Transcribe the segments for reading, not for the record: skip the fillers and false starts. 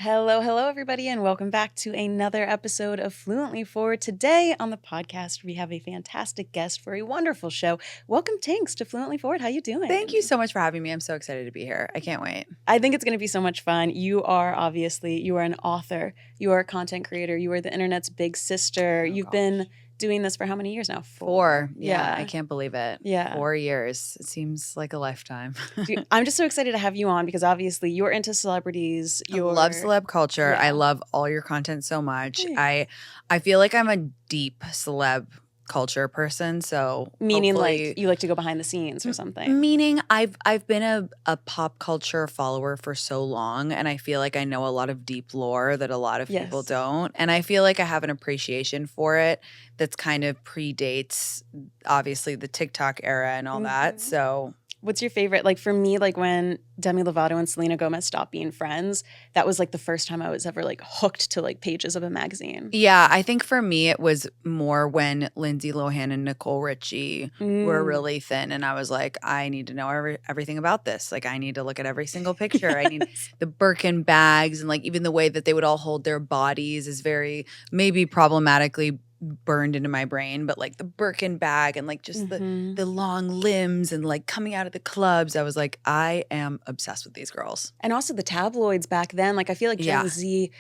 Hello, hello, everybody, and welcome back to another episode of Fluently Forward. Today on the podcast, we have a fantastic guest for a wonderful show. Welcome, Tinx, to Fluently Forward. How you doing? Thank you so much for having me. I'm so excited to be here. I can't wait. I think it's going to be so much fun. You are an author. You are a content creator. You are the internet's big sister. You've been doing this for how many years now? 4. Yeah, I can't believe it. Yeah. 4 years. It seems like a lifetime. Dude, I'm just so excited to have you on because obviously you're into celebrities. I love celeb culture. Yeah. I love all your content so much. Hey. I feel like I'm a deep celeb culture person. So meaning like you like to go behind the scenes or something. Meaning I've been a pop culture follower for so long, and I feel like I know a lot of deep lore that a lot of people don't. And I feel like I have an appreciation for it that's kind of predates obviously the TikTok era and all that. So what's your favorite? Like for me, like when Demi Lovato and Selena Gomez stopped being friends, that was like the first time I was ever like hooked to like pages of a magazine. Yeah, I think for me it was more when Lindsay Lohan and Nicole Richie were really thin, and I was like, I need to know everything about this. Like I need to look at every single picture. I need the Birkin bags, and like even the way that they would all hold their bodies is very maybe problematically burned into my brain, but like the Birkin bag and like just the long limbs and like coming out of the clubs, I was like, I am obsessed with these girls. And also the tabloids back then, like I feel like Gen Z,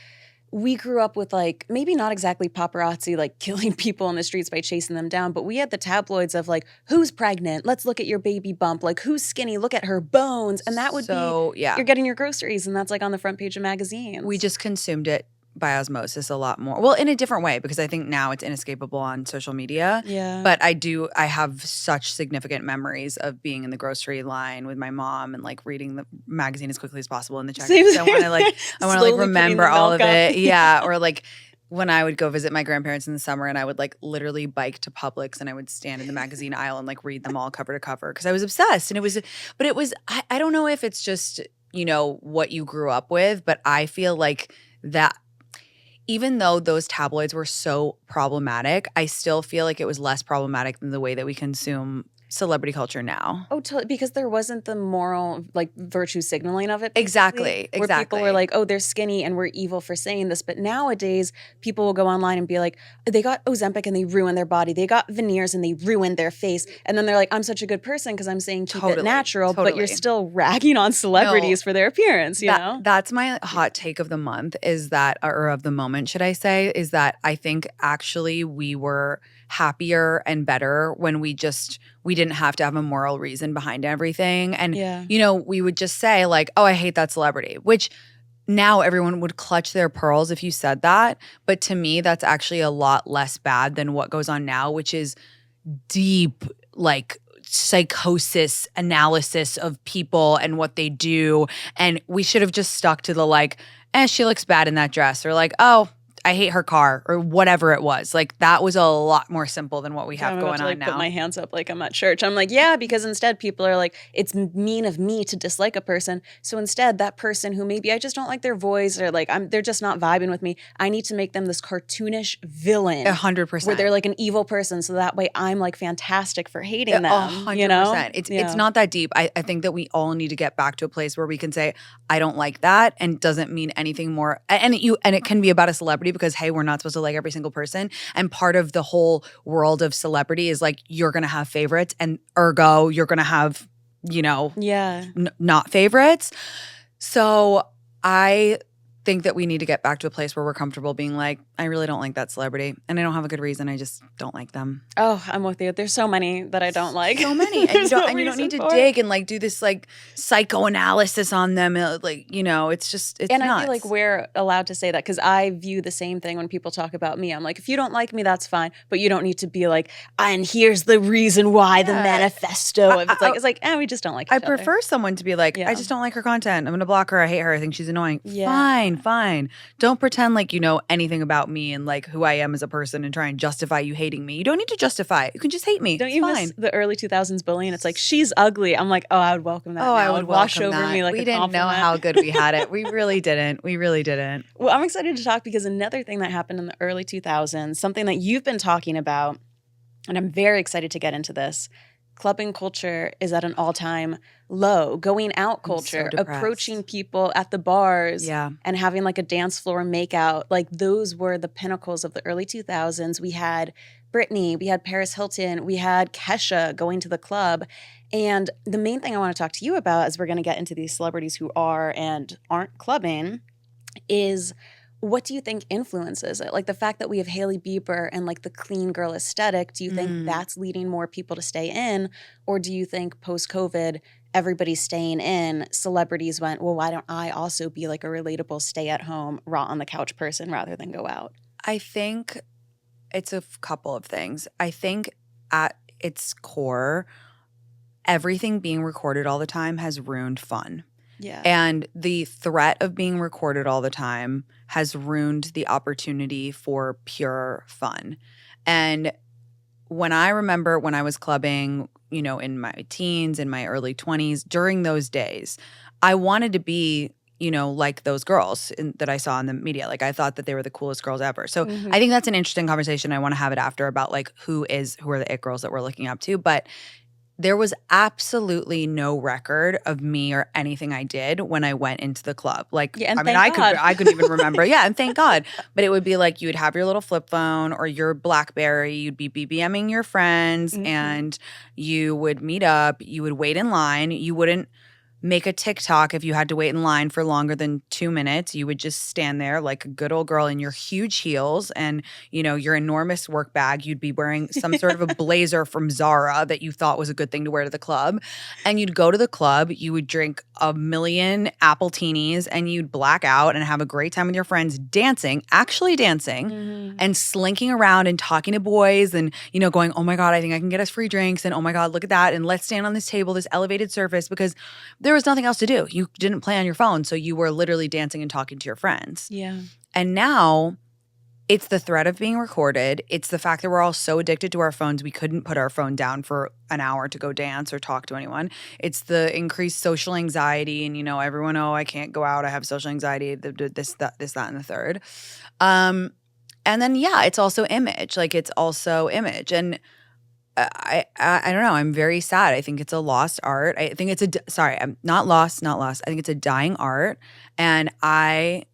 we grew up with like maybe not exactly paparazzi like killing people in the streets by chasing them down, but we had the tabloids of like, who's pregnant? Let's look at your baby bump. Like who's skinny? Look at her bones. And that would you're getting your groceries and that's like on the front page of magazines. We just consumed it by osmosis a lot more. Well, in a different way, because I think now it's inescapable on social media. Yeah. But I have such significant memories of being in the grocery line with my mom and like reading the magazine as quickly as possible in the checkout. I want to remember all of it. Yeah. Or like when I would go visit my grandparents in the summer and I would like literally bike to Publix and I would stand in the magazine aisle and like read them all cover to cover because I was obsessed. And I don't know if it's just, what you grew up with, but I feel like that even though those tabloids were so problematic, I still feel like it was less problematic than the way that we consume celebrity culture now. Oh, because there wasn't the moral, like, virtue signaling of it. Exactly. Where people were like, oh, they're skinny and we're evil for saying this. But nowadays, people will go online and be like, they got Ozempic and they ruined their body. They got veneers and they ruined their face. And then they're like, I'm such a good person because I'm saying keep it natural. But you're still ragging on celebrities for their appearance, you know? That's my hot take of the month is that, or of the moment, should I say, is that I think actually we were happier and better when we didn't have to have a moral reason behind everything. And, we would just say like, oh, I hate that celebrity, which now everyone would clutch their pearls if you said that. But to me, that's actually a lot less bad than what goes on now, which is deep, like, psychosis analysis of people and what they do. And we should have just stuck to the like, she looks bad in that dress, or like, oh, I hate her car, or whatever it was. Like that was a lot more simple than what we have going on now. Put my hands up like I'm at church. I'm like, yeah, because instead people are like, it's mean of me to dislike a person. So instead, that person who maybe I just don't like their voice or like they're just not vibing with me. I need to make them this cartoonish villain. 100%. Where they're like an evil person. So that way I'm like fantastic for hating them. 100%. You know? It's not that deep. I think that we all need to get back to a place where we can say, I don't like that, and doesn't mean anything more. And it can be about a celebrity because, hey, we're not supposed to like every single person. And part of the whole world of celebrity is like, you're going to have favorites, and ergo, you're going to have, not favorites. So I think that we need to get back to a place where we're comfortable being like, I really don't like that celebrity, and I don't have a good reason. I just don't like them. Oh, I'm with you. There's so many that I don't like. So many. And you don't need to dig and like do this like psychoanalysis on them. Like, it's nuts. I feel like we're allowed to say that because I view the same thing when people talk about me. I'm like, if you don't like me, that's fine. But you don't need to be like, and here's the reason why, the manifesto. It's like, we just don't like each other. I prefer someone to be like, I just don't like her content. I'm going to block her. I hate her. I think she's annoying. Yeah. Fine. Don't pretend like you know anything about me and like who I am as a person and try and justify you hating me. You don't need to justify it. You can just hate me. Don't you miss the early 2000s bullying? It's like, she's ugly. I'm like, oh, I would welcome that. Oh, I would wash over that. me like we a didn't compliment. know how good we had it. We really didn't. Well, I'm excited to talk because another thing that happened in the early 2000s, something that you've been talking about, and I'm very excited to get into this, clubbing culture is at an all-time low. Going out culture, approaching people at the bars and having like a dance floor makeout. Like those were the pinnacles of the early 2000s. We had Britney, we had Paris Hilton, we had Kesha going to the club. And the main thing I want to talk to you about, as we're going to get into these celebrities who are and aren't clubbing, is what do you think influences it? Like the fact that we have Hailey Bieber and like the clean girl aesthetic, do you think that's leading more people to stay in? Or do you think post-COVID, everybody's staying in, celebrities went, well, why don't I also be like a relatable stay-at-home, rot on the couch person rather than go out? I think it's a couple of things. I think at its core, everything being recorded all the time has ruined fun. Yeah. And the threat of being recorded all the time has ruined the opportunity for pure fun. And when I remember when I was clubbing, you know, in my teens, in my early 20s, during those days, I wanted to be, you know, like those girls that I saw in the media. Like I thought that they were the coolest girls ever. So I think that's an interesting conversation. I want to have it after about like who are the it girls that we're looking up to. But there was absolutely no record of me or anything I did when I went into the club. Like, yeah, I mean, I couldn't even remember. Yeah, and thank God. But it would be like you would have your little flip phone or your BlackBerry. You'd be BBMing your friends and you would meet up. You would wait in line. You wouldn't make a TikTok if you had to wait in line for longer than 2 minutes. You would just stand there like a good old girl in your huge heels and, you know, your enormous work bag. You'd be wearing some sort of a blazer from Zara that you thought was a good thing to wear to the club. And you'd go to the club, you would drink a million appletini and you'd black out and have a great time with your friends dancing, actually dancing and slinking around and talking to boys and, you know, going, oh my God, I think I can get us free drinks. And oh my God, look at that. And let's stand on this table, this elevated surface, because there was nothing else to do. You didn't play on your phone, so you were literally dancing and talking to your friends. Yeah. And now it's the threat of being recorded. It's the fact that we're all so addicted to our phones, we couldn't put our phone down for an hour to go dance or talk to anyone. It's the increased social anxiety and, you know, everyone, oh, I can't go out. I have social anxiety, this, that, and the third. And then, yeah, it's also image. Like it's also image. And I don't know. I'm very sad. I think it's a lost art. I think it's I'm not lost. I think it's a dying art. And I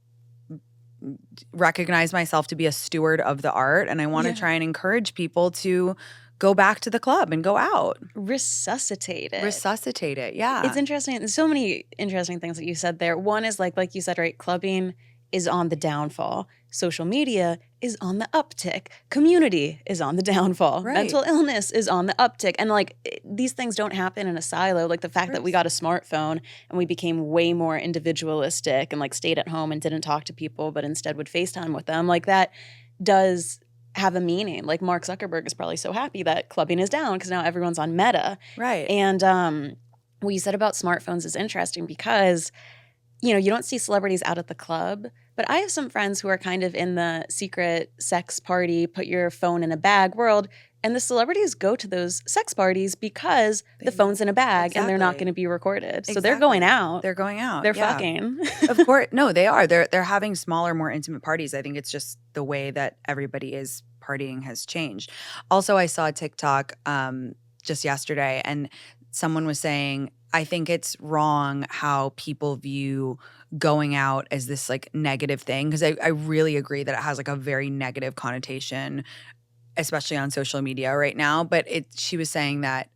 recognize myself to be a steward of the art. And I want to try and encourage people to go back to the club and go out. Resuscitate it. Yeah. It's interesting. There's so many interesting things that you said there. One is like you said, right? Clubbing is on the downfall. Social media is on the uptick. Community is on the downfall. Right. Mental illness is on the uptick. And like these things don't happen in a silo. Like the fact that we got a smartphone and we became way more individualistic and like stayed at home and didn't talk to people, but instead would FaceTime with them. Like that does have a meaning. Like Mark Zuckerberg is probably so happy that clubbing is down because now everyone's on Meta. Right. And what you said about smartphones is interesting because you know, you don't see celebrities out at the club, but I have some friends who are kind of in the secret sex party, put your phone in a bag world. And the celebrities go to those sex parties because the phone's in a bag and they're not going to be recorded. So they're going out. They're going out. They're fucking. Of course. No, they are. They're having smaller, more intimate parties. I think it's just the way that everybody is partying has changed. Also, I saw a TikTok just yesterday and someone was saying, I think it's wrong how people view going out as this like negative thing because I really agree that it has like a very negative connotation, especially on social media right now. But she was saying that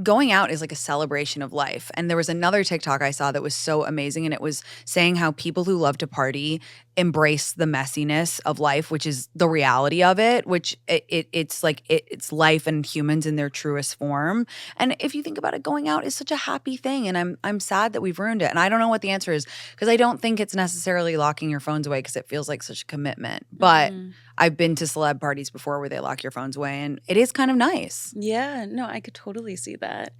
going out is like a celebration of life. And there was another TikTok I saw that was so amazing. And it was saying how people who love to party embrace the messiness of life, which is the reality of it, which it's life and humans in their truest form. And if you think about it, going out is such a happy thing. And I'm sad that we've ruined it. And I don't know what the answer is because I don't think it's necessarily locking your phones away because it feels like such a commitment. But I've been to celeb parties before where they lock your phones away and it is kind of nice. Yeah, no, I could totally see that.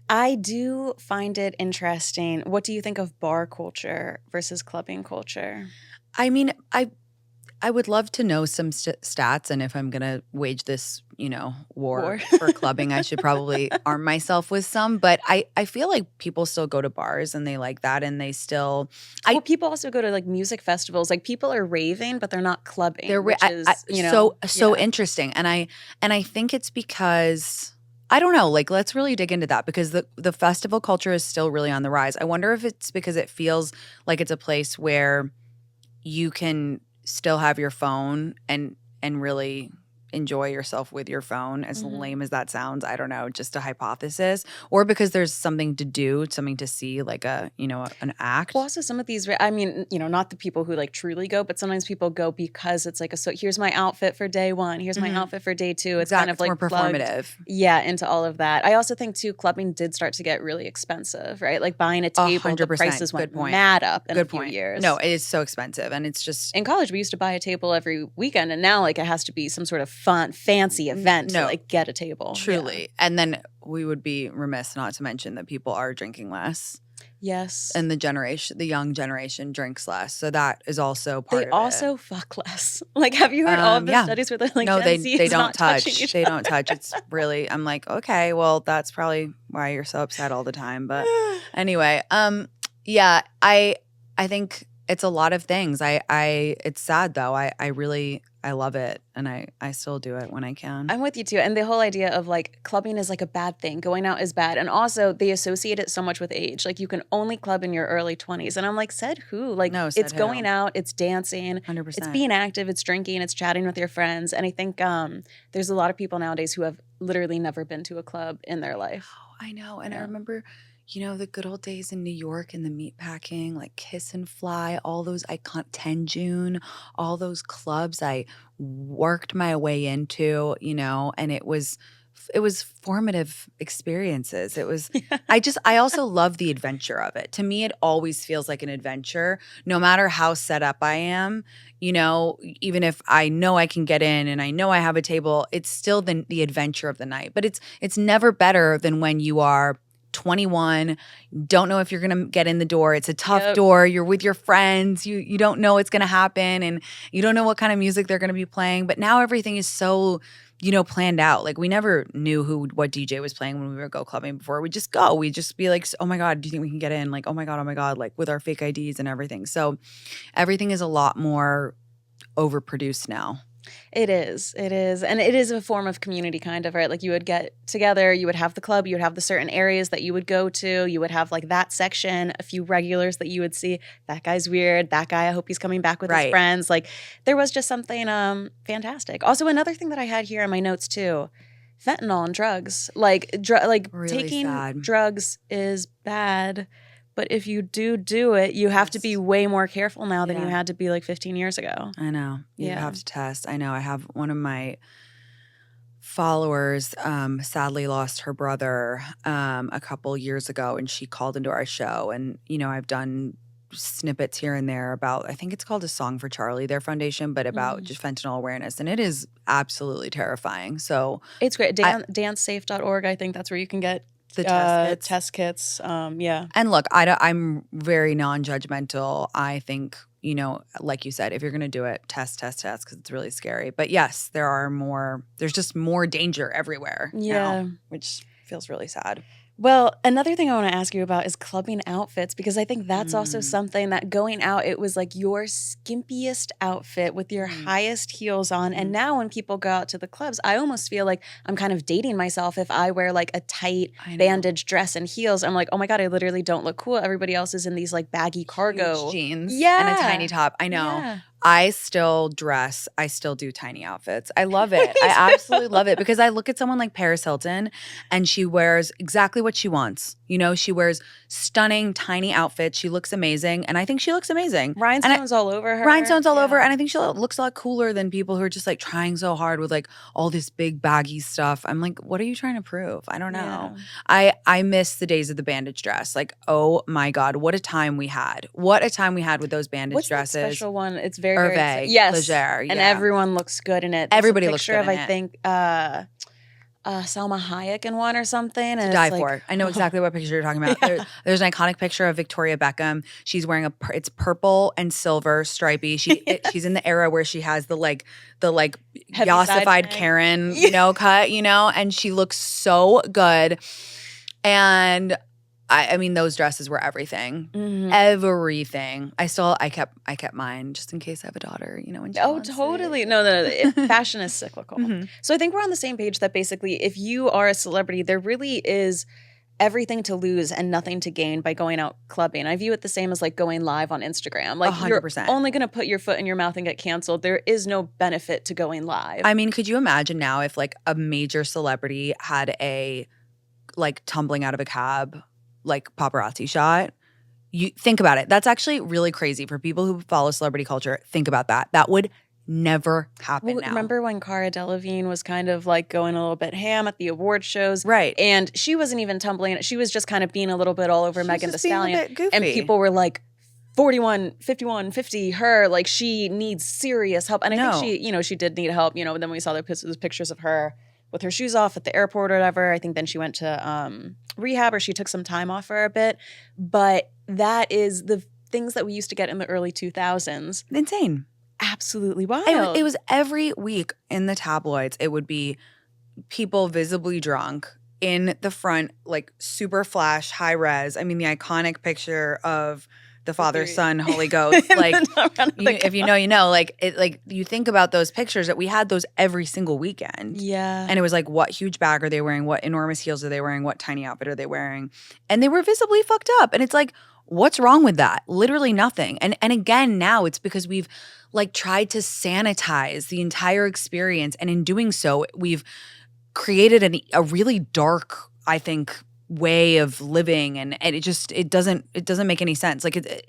I do find it interesting. What do you think of bar culture versus clubbing culture? I mean, I would love to know some stats, and if I'm going to wage this, war for clubbing, I should probably arm myself with some. But I feel like people still go to bars and they like that, and they still. People also go to like music festivals. Like people are raving, but they're not clubbing. They're so interesting, and I think it's because I don't know. Like, let's really dig into that because the festival culture is still really on the rise. I wonder if it's because it feels like it's a place where you can still have your phone and really enjoy yourself with your phone, as lame as that sounds. I don't know, just a hypothesis. Or because there's something to do, something to see, like an act. Well, also some of these, I mean, not the people who like truly go, but sometimes people go because it's like, so here's my outfit for day one. Here's my outfit for day two. It's kind of like more performative. Into all of that. I also think too, clubbing did start to get really expensive, right? Like buying a table, 100%. The prices went mad up in a few years. No, it is so expensive. And it's just. In college, we used to buy a table every weekend. And now like it has to be some sort of fun, fancy event to like get a table. Truly. Yeah. And then we would be remiss not to mention that people are drinking less. Yes. And the young generation drinks less. So that is also part of it. They also fuck less. Like, have you heard all of the studies where they're like, no, Gen Z they is don't not touch. They don't touch. It's really, I'm like, okay, well, that's probably why you're so upset all the time. But anyway, yeah, I think it's a lot of things. It's sad though. I love it, and I still do it when I can. I'm with you too. And the whole idea of like clubbing is like a bad thing. Going out is bad. And also they associate it so much with age. Like you can only club in your early 20s. And I'm like, said who? Like no, it's going out, it's dancing, 100%. It's being active, it's drinking, it's chatting with your friends. And I think there's a lot of people nowadays who have literally never been to a club in their life. Oh, I know. And I remember the good old days in New York and the meatpacking, like Kiss and Fly, all those 10 June, all those clubs I worked my way into, and it was formative experiences. It was, I also love the adventure of it. To me, it always feels like an adventure, no matter how set up I am, even if I know I can get in and I know I have a table, it's still the adventure of the night. But it's never better than when you are 21, don't know if you're going to get in the door. It's a tough door. You're with your friends. You don't know what's going to happen and you don't know what kind of music they're going to be playing. But now everything is so, planned out. Like we never knew what DJ was playing when we would go clubbing before. We just go. We just be like, oh my God, do you think we can get in? Like, oh my God, like with our fake IDs and everything. So everything is a lot more overproduced now. It is. And it is a form of community kind of, right? Like you would get together, you would have the club, you would have the certain areas that you would go to, you would have like that section, a few regulars that you would see. That guy's weird. That guy, I hope he's coming back with his friends. Like there was just something fantastic. Also, another thing that I had here in my notes too, fentanyl and drugs. Like really taking sad. Drugs is bad. But if you do it, you have to be way more careful now than you had to be like 15 years ago. I know. You have to test. I know. I have one of my followers sadly lost her brother a couple years ago, and she called into our show. And, I've done snippets here and there about, I think it's called A Song for Charlie, their foundation, but about just fentanyl awareness. And it is absolutely terrifying. So it's great. Dancesafe.org, I think that's where you can get the test kits. And look, I'm very non-judgmental. I think, like you said, if you're going to do it, test because it's really scary. But yes, there's just more danger everywhere now, which feels really sad. Well, another thing I want to ask you about is clubbing outfits, because I think that's also something that going out, it was like your skimpiest outfit with your highest heels on. And now when people go out to the clubs, I almost feel like I'm kind of dating myself if I wear like a tight bandage dress and heels. I'm like, oh my God, I literally don't look cool. Everybody else is in these like baggy cargo huge jeans and a tiny top. I know. Yeah. I still do tiny outfits. I love it. I absolutely love it because I look at someone like Paris Hilton and she wears exactly what she wants. She wears stunning tiny outfits. She looks amazing. And I think she looks amazing. Rhinestones all over her. Rhinestones all over. And I think she looks a lot cooler than people who are just like trying so hard with like all this big baggy stuff. I'm like, what are you trying to prove? I don't know. Yeah. I miss the days of the bandage dress. Like, oh my God, what a time we had. What a time we had with those bandage dresses. What's that special one? It's very Hervé, yes, Leger, and everyone looks good in it. Everybody looks good in it. I think Salma Hayek in one or something. And to die for. I know exactly what picture you're talking about. There's an iconic picture of Victoria Beckham. She's wearing it's purple and silver, stripy. She's in the era where she has the yassified Karen, cut, and she looks so good. And I mean, those dresses were everything. Mhm. Everything. I kept mine just in case I have a daughter, when she Oh, wants totally. it. No. Fashion is cyclical. Mhm. So I think we're on the same page that basically if you are a celebrity, there really is everything to lose and nothing to gain by going out clubbing. I view it the same as like going live on Instagram. Like you're 100%. only going to put your foot in your mouth and get canceled. There is no benefit to going live. I mean, could you imagine now if like a major celebrity had a like tumbling out of a cab, like paparazzi shot? You think about it. That's actually really crazy for people who follow celebrity culture. Think about that. That would never happen now. Remember when Cara Delevingne was kind of like going a little bit ham at the award shows? Right. And she wasn't even tumbling. She was just kind of being a little bit all over Megan Thee Stallion. A bit goofy. And people were like, 41, 51, 50, her, like she needs serious help. And I think she did need help, then we saw those pictures of her with her shoes off at the airport or whatever. I think then she went to rehab or she took some time off for a bit. But that is the things that we used to get in the early 2000s. Insane. Absolutely wild. It was every week in the tabloids, it would be people visibly drunk in the front, like super flash, high res. I mean, the iconic picture of the Father, Son, Holy Ghost. Like, if you know, you know. Like, you think about those pictures that we had those every single weekend. Yeah. And it was like, what huge bag are they wearing? What enormous heels are they wearing? What tiny outfit are they wearing? And they were visibly fucked up. And it's like, what's wrong with that? Literally nothing. And again, now it's because we've like tried to sanitize the entire experience. And in doing so, we've created a really dark, I think, way of living, and it doesn't make any sense. Like,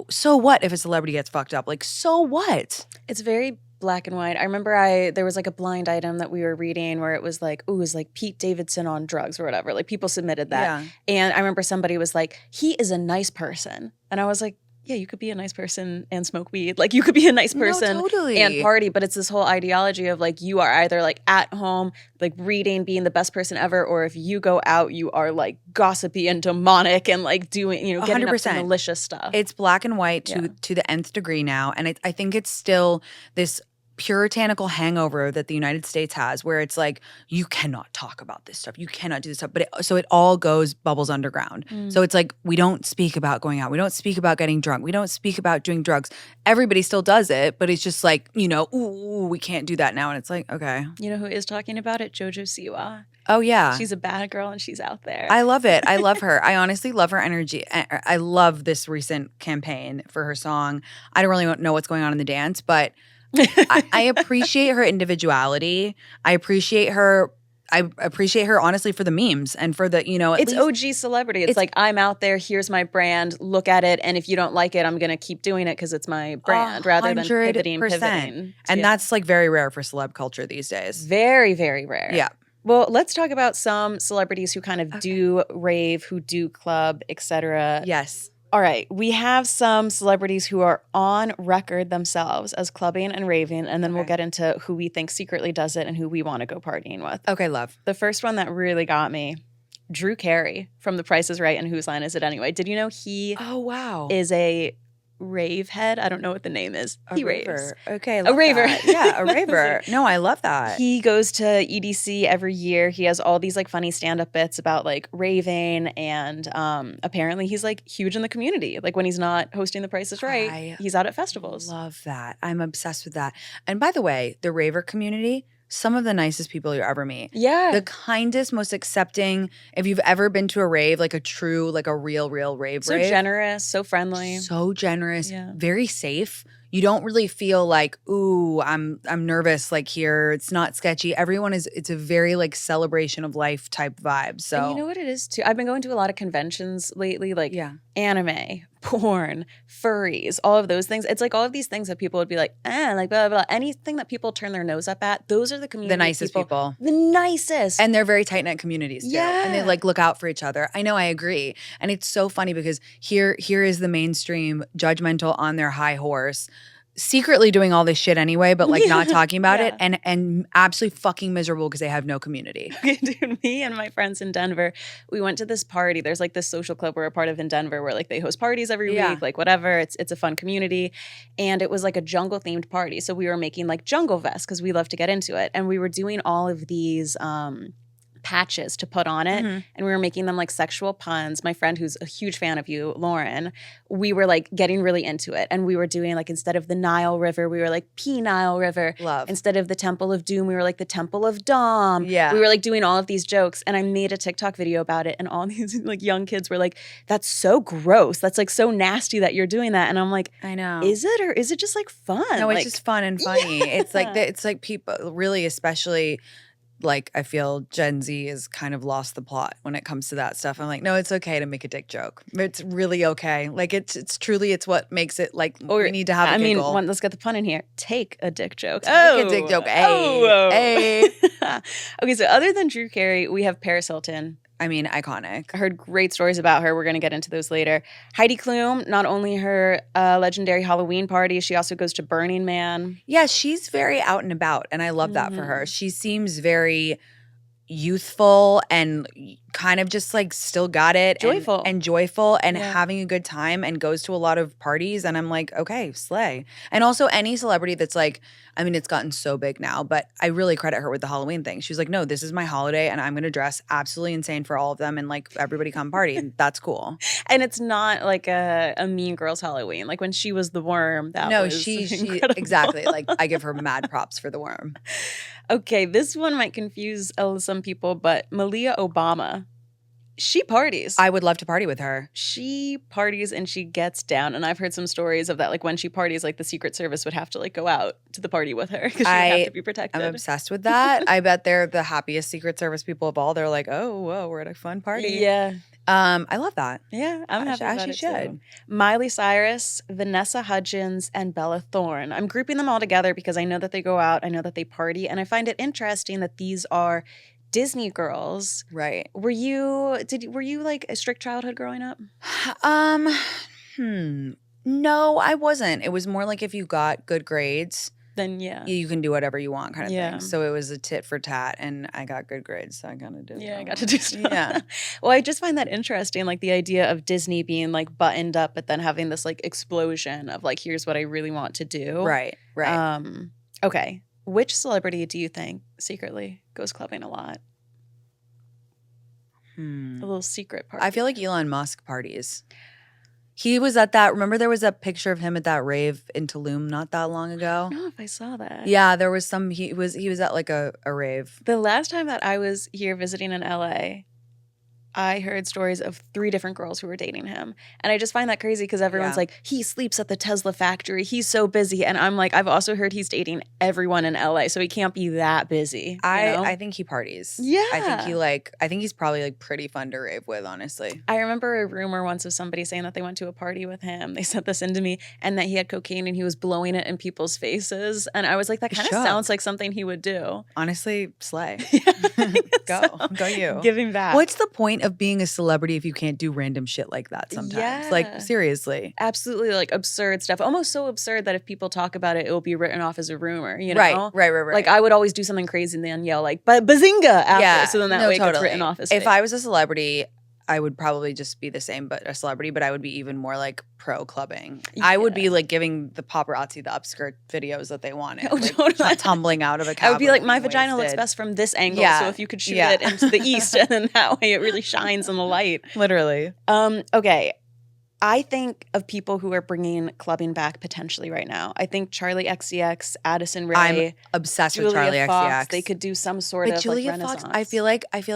so what if a celebrity gets fucked up? Like, so what? It's very black and white. I remember there was like a blind item that we were reading where it was like, it was like Pete Davidson on drugs or whatever. Like people submitted that. Yeah. And I remember somebody was like, he is a nice person. And I was like, yeah, you could be a nice person and smoke weed. Like you could be a nice person and party, but it's this whole ideology of like you are either like at home, like reading, being the best person ever, or if you go out, you are like gossipy and demonic and like doing, getting 100%. Up to malicious stuff. It's black and white to the nth degree now. And I think it's still this puritanical hangover that the United States has where it's like, you cannot talk about this stuff. You cannot do this stuff. But so it all bubbles underground. So it's like, we don't speak about going out. We don't speak about getting drunk. We don't speak about doing drugs. Everybody still does it, but it's just like, ooh, we can't do that now. And it's like, okay. You know who is talking about it? JoJo Siwa. Oh, yeah. She's a bad girl and she's out there. I love it. I love her. I honestly love her energy. I love this recent campaign for her song. I don't really know what's going on in the dance, but I appreciate her individuality. I appreciate her honestly for the memes and for the, it's OG celebrity. It's like, I'm out there, here's my brand, look at it, and if you don't like it, I'm going to keep doing it because it's my brand rather than pivoting. And that's like very rare for celeb culture these days. Very, very rare. Yeah. Well, let's talk about some celebrities who kind of do rave, who do club, etc. Yes. All right, we have some celebrities who are on record themselves as clubbing and raving, and then we'll get into who we think secretly does it and who we want to go partying with. Okay, love. The first one that really got me, Drew Carey from The Price is Right and Whose Line Is It Anyway? Did you know he is a rave head? I don't know what the name is. He raves. Okay, a raver. That. Yeah, a raver. No, I love that. He goes to EDC every year. He has all these like funny stand-up bits about like raving, and apparently he's like huge in the community. Like when he's not hosting The Price is Right, he's out at festivals. Love that. I'm obsessed with that. And by the way, the raver community, some of the nicest people you ever meet. Yeah. The kindest, most accepting. If you've ever been to a rave, like a true, like a real rave. So generous, so friendly. So generous, very safe. You don't really feel like, ooh, I'm nervous like here. It's not sketchy. It's a very like celebration of life type vibe. So and you know what it is too? I've been going to a lot of conventions lately, like anime, porn, furries, all of those things. It's like all of these things that people would be like, like blah, blah, blah. Anything that people turn their nose up at, those are the community. The nicest people. The nicest. And they're very tight-knit communities too. Yeah. And they like look out for each other. I know, I agree. And it's so funny because here is the mainstream judgmental on their high horse, secretly doing all this shit anyway, but like not talking about it, and absolutely fucking miserable because they have no community. Dude, me and my friends in Denver, we went to this party. There's like this social club we're a part of in Denver where like they host parties every week, like whatever. It's a fun community. And it was like a jungle themed party. So we were making like jungle vests because we love to get into it. And we were doing all of these patches to put on it, and we were making them like sexual puns. My friend, who's a huge fan of you, Lauren, we were like getting really into it, and we were doing like, instead of the Nile River, we were like Nile River. Love. Instead of the Temple of Doom, we were like the Temple of Dom. Yeah. We were like doing all of these jokes, and I made a TikTok video about it, and all these like young kids were like, "That's so gross. That's like so nasty that you're doing that." And I'm like, I know. Is it, or is it just like fun? No, like, it's just fun and funny. Yeah. It's like people really, especially. Like, I feel Gen Z has kind of lost the plot when it comes to that stuff. I'm like, no, it's okay to make a dick joke. It's really okay. Like, it's truly, it's what makes it like, or we need to have a giggle. Let's get the pun in here. Take a dick joke. Take a dick joke. Hey. Okay, so other than Drew Carey, we have Paris Hilton. I mean, iconic. I heard great stories about her. We're going to get into those later. Heidi Klum, not only her legendary Halloween party, she also goes to Burning Man. Yeah, she's very out and about, and I love that for her. She seems very youthful and kind of just like still got it. Joyful. And joyful and having a good time, and goes to a lot of parties. And I'm like, okay, slay. And also any celebrity that's like, I mean, it's gotten so big now, but I really credit her with the Halloween thing. She was like, no, this is my holiday and I'm going to dress absolutely insane for all of them, and like everybody come party. That's cool. And it's not like a Mean Girls Halloween. Like when she was the worm, she exactly. Like I give her mad props for the worm. Okay, this one might confuse some people, but Malia Obama, she parties. I would love to party with her. She parties and she gets down. And I've heard some stories of that. Like when she parties, like the Secret Service would have to like go out to the party with her because she would have to be protected. I'm obsessed with that. I bet they're the happiest Secret Service people of all. They're like, oh, whoa, we're at a fun party. Yeah. I love that. Yeah, I'm happy about as it she should. too. Miley Cyrus, Vanessa Hudgens, and Bella Thorne. I'm grouping them all together because I know that they go out, I know that they party, and I find it interesting that these are Disney girls. Right. Were you like a strict childhood growing up? No, I wasn't. It was more like if you got good grades, then you can do whatever you want kind of thing. So it was a tit for tat, and I got good grades, so I kind of did. Yeah, I got to do stuff. Yeah. Well, I just find that interesting, like the idea of Disney being like buttoned up, but then having this like explosion of like, here's what I really want to do. Right. Okay. Which celebrity do you think secretly goes clubbing a lot? A little secret party. I feel like Elon Musk parties. He was at that. Remember, there was a picture of him at that rave in Tulum not that long ago. I don't know if I saw that. Yeah, there was some. He was at like a rave. The last time that I was here visiting in LA, I heard stories of 3 different girls who were dating him. And I just find that crazy because everyone's like, he sleeps at the Tesla factory. He's so busy. And I'm like, I've also heard he's dating everyone in LA. So he can't be that busy. I think he parties. Yeah. I think he's probably like pretty fun to rave with, honestly. I remember a rumor once of somebody saying that they went to a party with him. They sent this into me, and that he had cocaine and he was blowing it in people's faces. And I was like, that kind of sounds like something he would do. Honestly, slay. Go you. Giving back. What's the point of being a celebrity if you can't do random shit like that sometimes? Yeah. Like, seriously. Absolutely, like absurd stuff. Almost so absurd that if people talk about it, it will be written off as a rumor, you know? Right. Like I would always do something crazy and then yell like, bazinga after. Yeah. So then that way it gets written off as fake. If I was a celebrity, I would probably just be the same, but a celebrity, but I would be even more like pro clubbing. Yeah. I would be like giving the paparazzi the upskirt videos that they wanted. Oh, totally. Not tumbling out of a cab. I would be like, my vagina looks best from this angle. Yeah. So if you could shoot it into the east, and then that way it really shines in the light. Literally. Okay. I think of people who are bringing clubbing back potentially right now. I think Charlie XCX, Addison Rae, I'm obsessed with Charlie XCX. They could do some sort of Julia like renaissance. Fox, I feel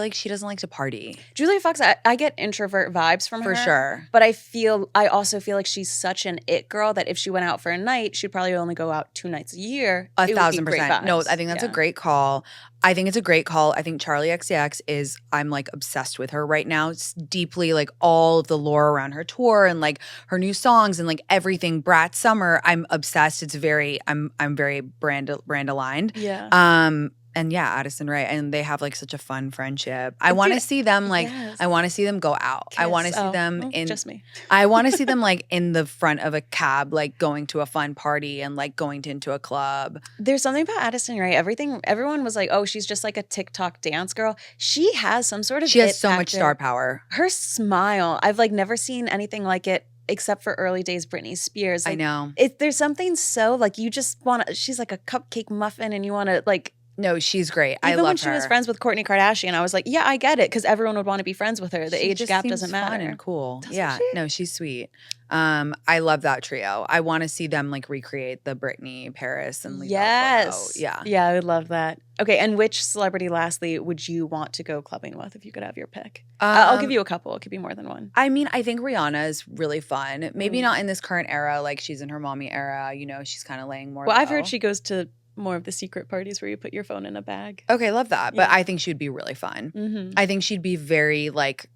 like she doesn't like to party. Julia Fox, I get introvert vibes from her for sure. But I also feel like she's such an it girl that if she went out for a night, she'd probably only go out 2 nights a year. 1,000%. No, I think that's a great call. I think it's a great call. I think Charlie XCX I'm like obsessed with her right now. It's deeply like all of the lore around her tour and like her new songs and like everything. Brat Summer, I'm obsessed. It's I'm very brand aligned. Yeah. And yeah, Addison Rae, and they have like such a fun friendship. I want to see them like I want to see them go out. Kiss. I want to see them in just me. I want to see them like in the front of a cab, like going to a fun party and like going into a club. There's something about Addison Rae. Everyone was like, oh, she's just like a TikTok dance girl. She has some sort of She has so much star power. Her smile, I've like never seen anything like it. Except for early days Britney Spears. Like, I know. There's something so like you just want to, she's like a cupcake muffin and you want to like No, she's great. I Even love when she was her. friends with Kourtney Kardashian, I was like, yeah, I get it, because everyone would want to be friends with her. The She age just gap seems doesn't matter. fun and cool. Doesn't Yeah. she? No, she's sweet. I love that trio. I want to see them like recreate the Britney, Paris, and Lizzo photo. Yes. Yeah. Yeah, I would love that. Okay, and which celebrity, lastly, would you want to go clubbing with if you could have your pick? I'll give you a couple. It could be more than one. I mean, I think Rihanna is really fun. Maybe Mm. not in this current era. Like she's in her mommy era. You know, she's kind of laying more Well, I've low. heard she goes to more of the secret parties where you put your phone in a bag. Okay, love that. But Yeah. I think she'd be really fun. Mm-hmm. I think she'd be very like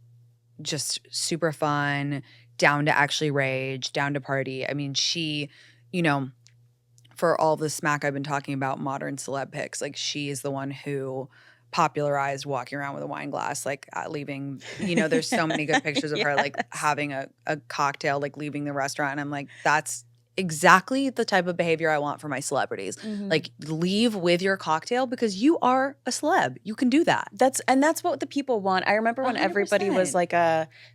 just super fun, down to actually rage, down to party. I mean, she, you know, for all the smack I've been talking about modern celeb pics, like she is the one who popularized walking around with a wine glass, like leaving, you know, there's so many good pictures of her like having a cocktail, like leaving the restaurant. And I'm like, that's exactly the type of behavior I want for my celebrities. Mm-hmm. Like leave with your cocktail because you are a celeb. You can do that. That's what the people want. I remember when everybody was 100%. like,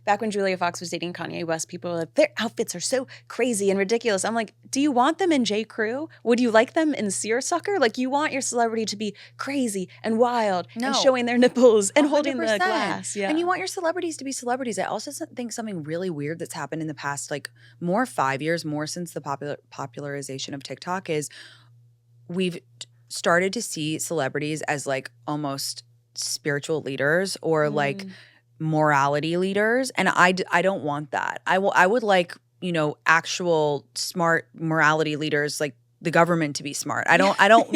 back when Julia Fox was dating Kanye West, people were like, their outfits are so crazy and ridiculous. I'm like, do you want them in J. Crew? Would you like them in Seersucker? Like, you want your celebrity to be crazy and wild and showing their nipples and holding the 100%. glass. Yeah. And you want your celebrities to be celebrities. I also think something really weird that's happened in the past, like more 5 years, more since the popularization of TikTok is we've started to see celebrities as like almost spiritual leaders or like morality leaders. And I don't want that. I would like, you know, actual smart morality leaders, like the government to be smart. I don't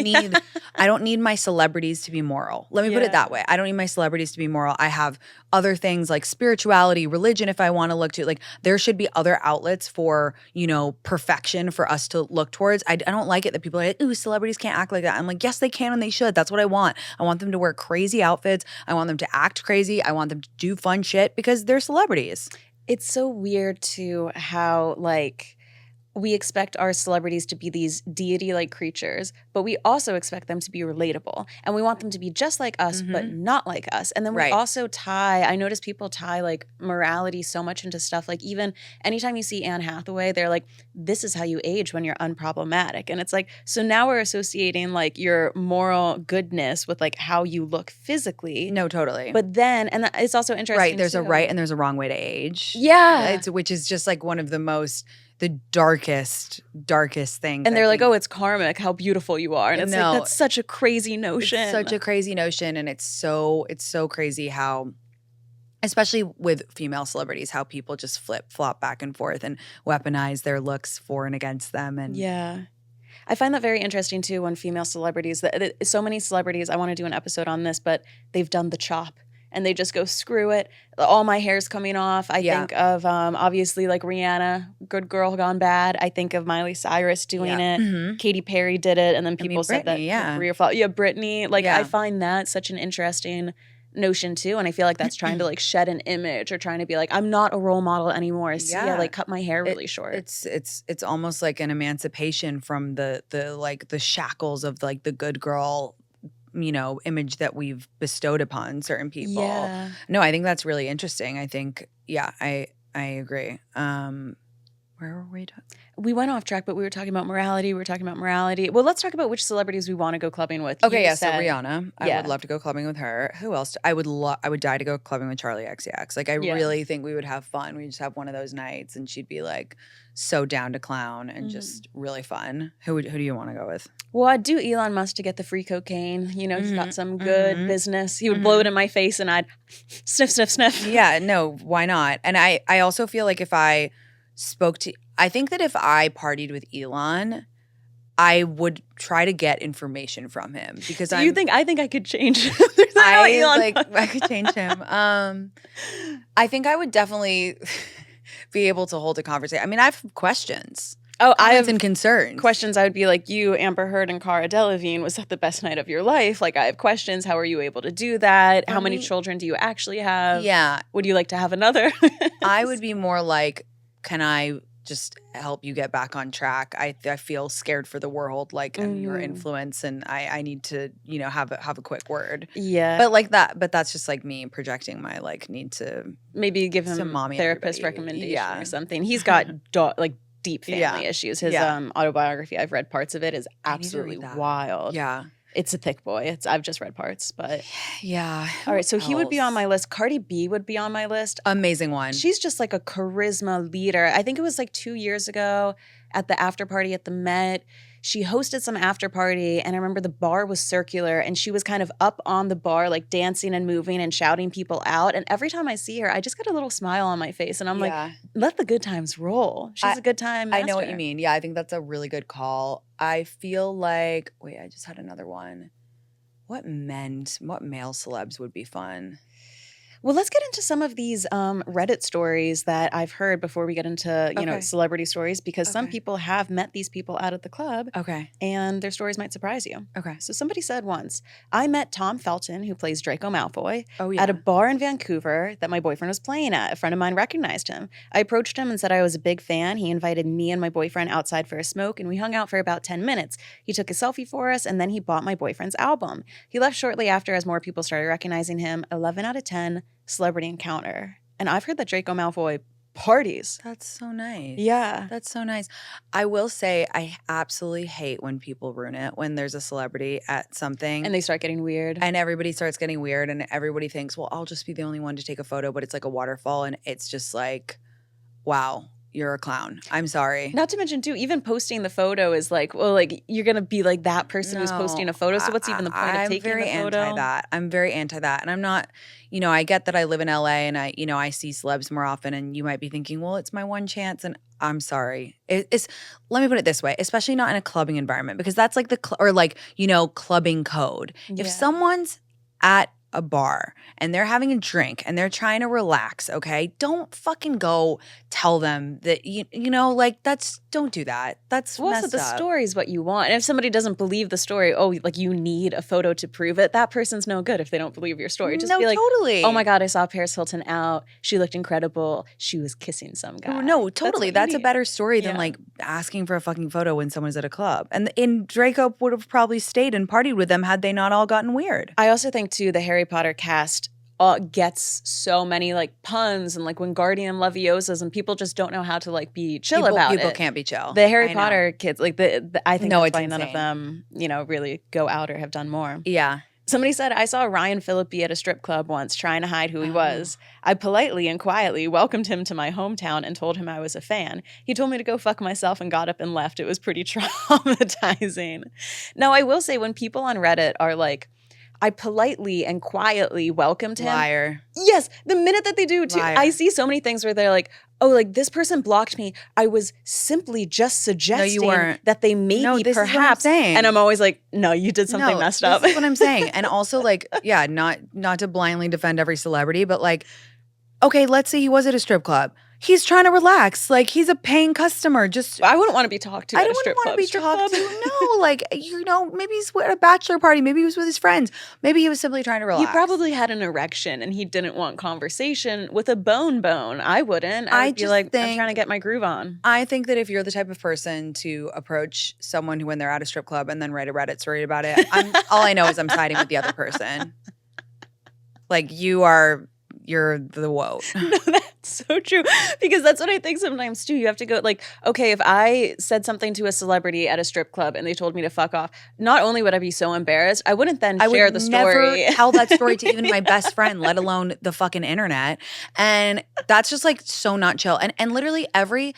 need my celebrities to be moral. Let me put it that way. I don't need my celebrities to be moral. I have other things like spirituality, religion, if I want to look to. Like there should be other outlets for, you know, perfection for us to look towards. I don't like it that people are like, ooh, celebrities can't act like that. I'm like, yes, they can and they should. That's what I want. I want them to wear crazy outfits. I want them to act crazy. I want them to do fun shit because they're celebrities. It's so weird too how like we expect our celebrities to be these deity-like creatures, but we also expect them to be relatable. And we want them to be just like us, but not like us. And then we also I notice people tie like morality so much into stuff. Like even anytime you see Anne Hathaway, they're like, this is how you age when you're unproblematic. And it's like, so now we're associating like your moral goodness with like how you look physically. No, totally. But then, and it's also interesting Right, there's too. a right and there's a wrong way to age. Yeah. Which is just like one of the darkest things. And they're like, oh, it's karmic, how beautiful you are. And it's like, that's such a crazy notion. It's such a crazy notion. And it's so crazy how, especially with female celebrities, how people just flop back and forth and weaponize their looks for and against them. And yeah. I find that very interesting too when female celebrities, so many celebrities, I want to do an episode on this, but they've done the chop. And they just go, screw it. All my hair's coming off. I think of obviously like Rihanna, Good Girl Gone Bad. I think of Miley Cyrus doing it. Mm-hmm. Katy Perry did it. And then people said that her career fell. Yeah, Britney. Like I find that such an interesting notion too. And I feel like that's trying to like shed an image or trying to be like, I'm not a role model anymore. See, I like cut my hair really short. It's almost like an emancipation from the like the shackles of like the good girl, you know, image that we've bestowed upon certain people. Yeah. No, I think that's really interesting. I think, I agree. Where were we talking? We went off track, but we were talking about morality. Well, let's talk about which celebrities we want to go clubbing with. Okay, so Rihanna. I would love to go clubbing with her. Who else? I would die to go clubbing with Charlie XCX. Like, I really think we would have fun. We just have one of those nights, and she'd be like so down to clown and just really fun. Who do you want to go with? Well, I'd do Elon Musk to get the free cocaine. You know, he's got some good business. He would blow it in my face, and I'd sniff, sniff, sniff. Yeah, no, why not? And I also feel like if I think that if I partied with Elon, I would try to get information from him because I think I could change him. I could change him. I think I would definitely be able to hold a conversation. I mean, I have questions. Oh, I have concerns. Questions. I would be like, you, Amber Heard, and Cara Delevingne, was that the best night of your life? Like, I have questions. How are you able to do that? How many children do you actually have? Yeah. Would you like to have another? I would be more like, can I just help you get back on track? I feel scared for the world, like, and your influence, and I need to, you know, have a quick word. Yeah. But that's just like me projecting my like need to maybe give him mommy therapist recommendation or something. He's got like deep family issues. His autobiography, I've read parts of it, is absolutely wild. Yeah. It's a thick boy. I've just read parts, but yeah. All right, so he would be on my list. Cardi B would be on my list. Amazing one. She's just like a charisma leader. I think it was like 2 years ago at the after party at the Met. She hosted some after party, and I remember the bar was circular, and she was kind of up on the bar, like dancing and moving and shouting people out. And every time I see her, I just get a little smile on my face, and I'm like, let the good times roll. She's a good time master. I know what you mean. Yeah, I think that's a really good call. I feel like, wait, I just had another one. What male celebs would be fun? Well, let's get into some of these Reddit stories that I've heard before we get into, celebrity stories, because some people have met these people out at the club. Okay. And their stories might surprise you. Okay. So somebody said once, I met Tom Felton, who plays Draco Malfoy, yeah. at a bar in Vancouver that my boyfriend was playing at. A friend of mine recognized him. I approached him and said I was a big fan. He invited me and my boyfriend outside for a smoke, and we hung out for about 10 minutes. He took a selfie for us, and then he bought my boyfriend's album. He left shortly after as more people started recognizing him. 11 out of 10. Celebrity encounter. And I've heard that Draco Malfoy parties. That's so nice. Yeah. That's so nice. I will say I absolutely hate when people ruin it, when there's a celebrity at something. And they start getting weird. And everybody starts getting weird, and everybody thinks, well, I'll just be the only one to take a photo, but it's like a waterfall, and it's just like, wow. You're a clown. I'm sorry. Not to mention, too, even posting the photo is like, well, like, you're going to be like that person who's posting a photo. So what's even the point of taking the photo? I'm very anti that. I'm very anti that. And I'm not, I get that I live in LA and I see celebs more often, and you might be thinking, well, it's my one chance. And I'm sorry. It's let me put it this way, especially not in a clubbing environment, because that's like clubbing code. Yeah. If someone's at a bar and they're having a drink and they're trying to relax, okay? Don't fucking go tell them that, don't do that. That's messed up. The story is what you want. And if somebody doesn't believe the story, you need a photo to prove it, that person's no good if they don't believe your story. Just be like, totally. Oh my God, I saw Paris Hilton out. She looked incredible. She was kissing some guy. No, totally. That's a better story than like asking for a fucking photo when someone's at a club. And Draco would have probably stayed and partied with them had they not all gotten weird. I also think, too, the Harry Potter cast gets so many like puns and like Wingardium Leviosas, and people just don't know how to like be chill about it. People can't be chill. The Harry Potter kids, like I think that's why insane. None of them, really go out or have done more. Yeah. Somebody said, I saw Ryan Phillippe at a strip club once trying to hide who he was. I politely and quietly welcomed him to my hometown and told him I was a fan. He told me to go fuck myself and got up and left. It was pretty traumatizing. Now, I will say, when people on Reddit are like, I politely and quietly welcomed him. Liar. Yes, the minute that they do, too. I see so many things where they're like, oh, like this person blocked me. I was simply just suggesting that they maybe this perhaps. Is what I'm saying. And I'm always like, no, you did something messed up. This is what I'm saying. And also like, not to blindly defend every celebrity, but like, okay, let's say he was at a strip club. He's trying to relax. Like, he's a paying customer. I wouldn't want to be talked to at a strip club. I don't want to be talked to. No, like, maybe he's at a bachelor party. Maybe he was with his friends. Maybe he was simply trying to relax. He probably had an erection and he didn't want conversation with a bone. I wouldn't. I'd be like, I'm trying to get my groove on. I think that if you're the type of person to approach someone when they're at a strip club and then write a Reddit story about it, all I know is I'm siding with the other person. Like, you're the woe. No, that's so true. Because that's what I think sometimes too. You have to go like, okay, if I said something to a celebrity at a strip club and they told me to fuck off, not only would I be so embarrassed, I wouldn't then share the story. I would never tell that story to even my best friend, let alone the fucking internet. And that's just like so not chill. And literally every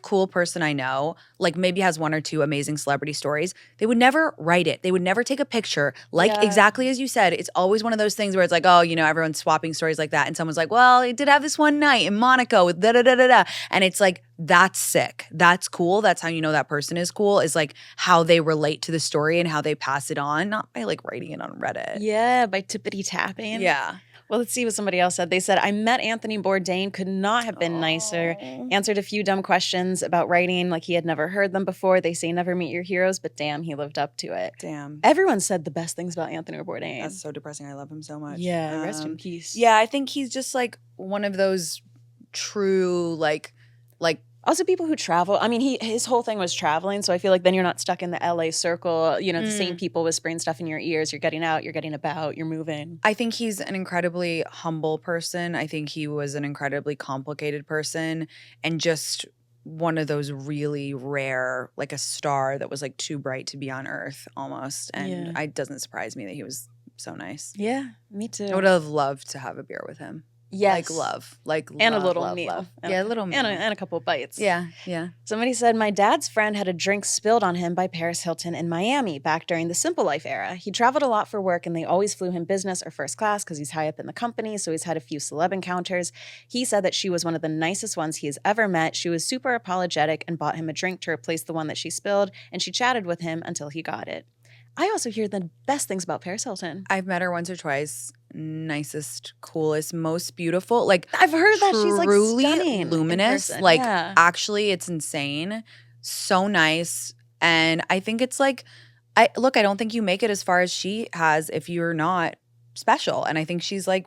cool person I know, like maybe has one or two amazing celebrity stories, they would never write it. They would never take a picture. Exactly as you said, it's always one of those things where it's like, oh, everyone's swapping stories like that. And someone's like, well, I did have this one night in Monaco with da-da-da-da-da. And it's like, that's sick. That's cool. That's how you know that person is cool, is like how they relate to the story and how they pass it on, not by like writing it on Reddit. Yeah, by tippity tapping. Yeah. Well, let's see what somebody else said. They said, I met Anthony Bourdain, could not have been nicer. Answered a few dumb questions about writing like he had never heard them before. They say never meet your heroes, but damn, he lived up to it. Damn. Everyone said the best things about Anthony Bourdain. That's so depressing. I love him so much. Yeah, rest in peace. Yeah, I think he's just like one of those true like also people who travel. I mean, his whole thing was traveling, so I feel like then you're not stuck in the LA circle, the same people whispering stuff in your ears. You're getting out, you're getting about, you're moving. I think he's an incredibly humble person. I think he was an incredibly complicated person and just one of those really rare, like a star that was like too bright to be on Earth almost. And it doesn't surprise me that he was so nice. Yeah, me too. I would have loved to have a beer with him. Yes. And a little love, meal. love. Yeah, a little meal. And a couple bites. Yeah. Somebody said, my dad's friend had a drink spilled on him by Paris Hilton in Miami back during the Simple Life era. He traveled a lot for work and they always flew him business or first class because he's high up in the company, so he's had a few celeb encounters. He said that she was one of the nicest ones he has ever met. She was super apologetic and bought him a drink to replace the one that she spilled, and she chatted with him until he got it. I also hear the best things about Paris Hilton. I've met her once or twice. Nicest, coolest, most beautiful. Like, I've heard that she's like truly stunning, luminous. Like, actually, it's insane. So nice. And I think it's like, I don't think you make it as far as she has if you're not special. And I think she's like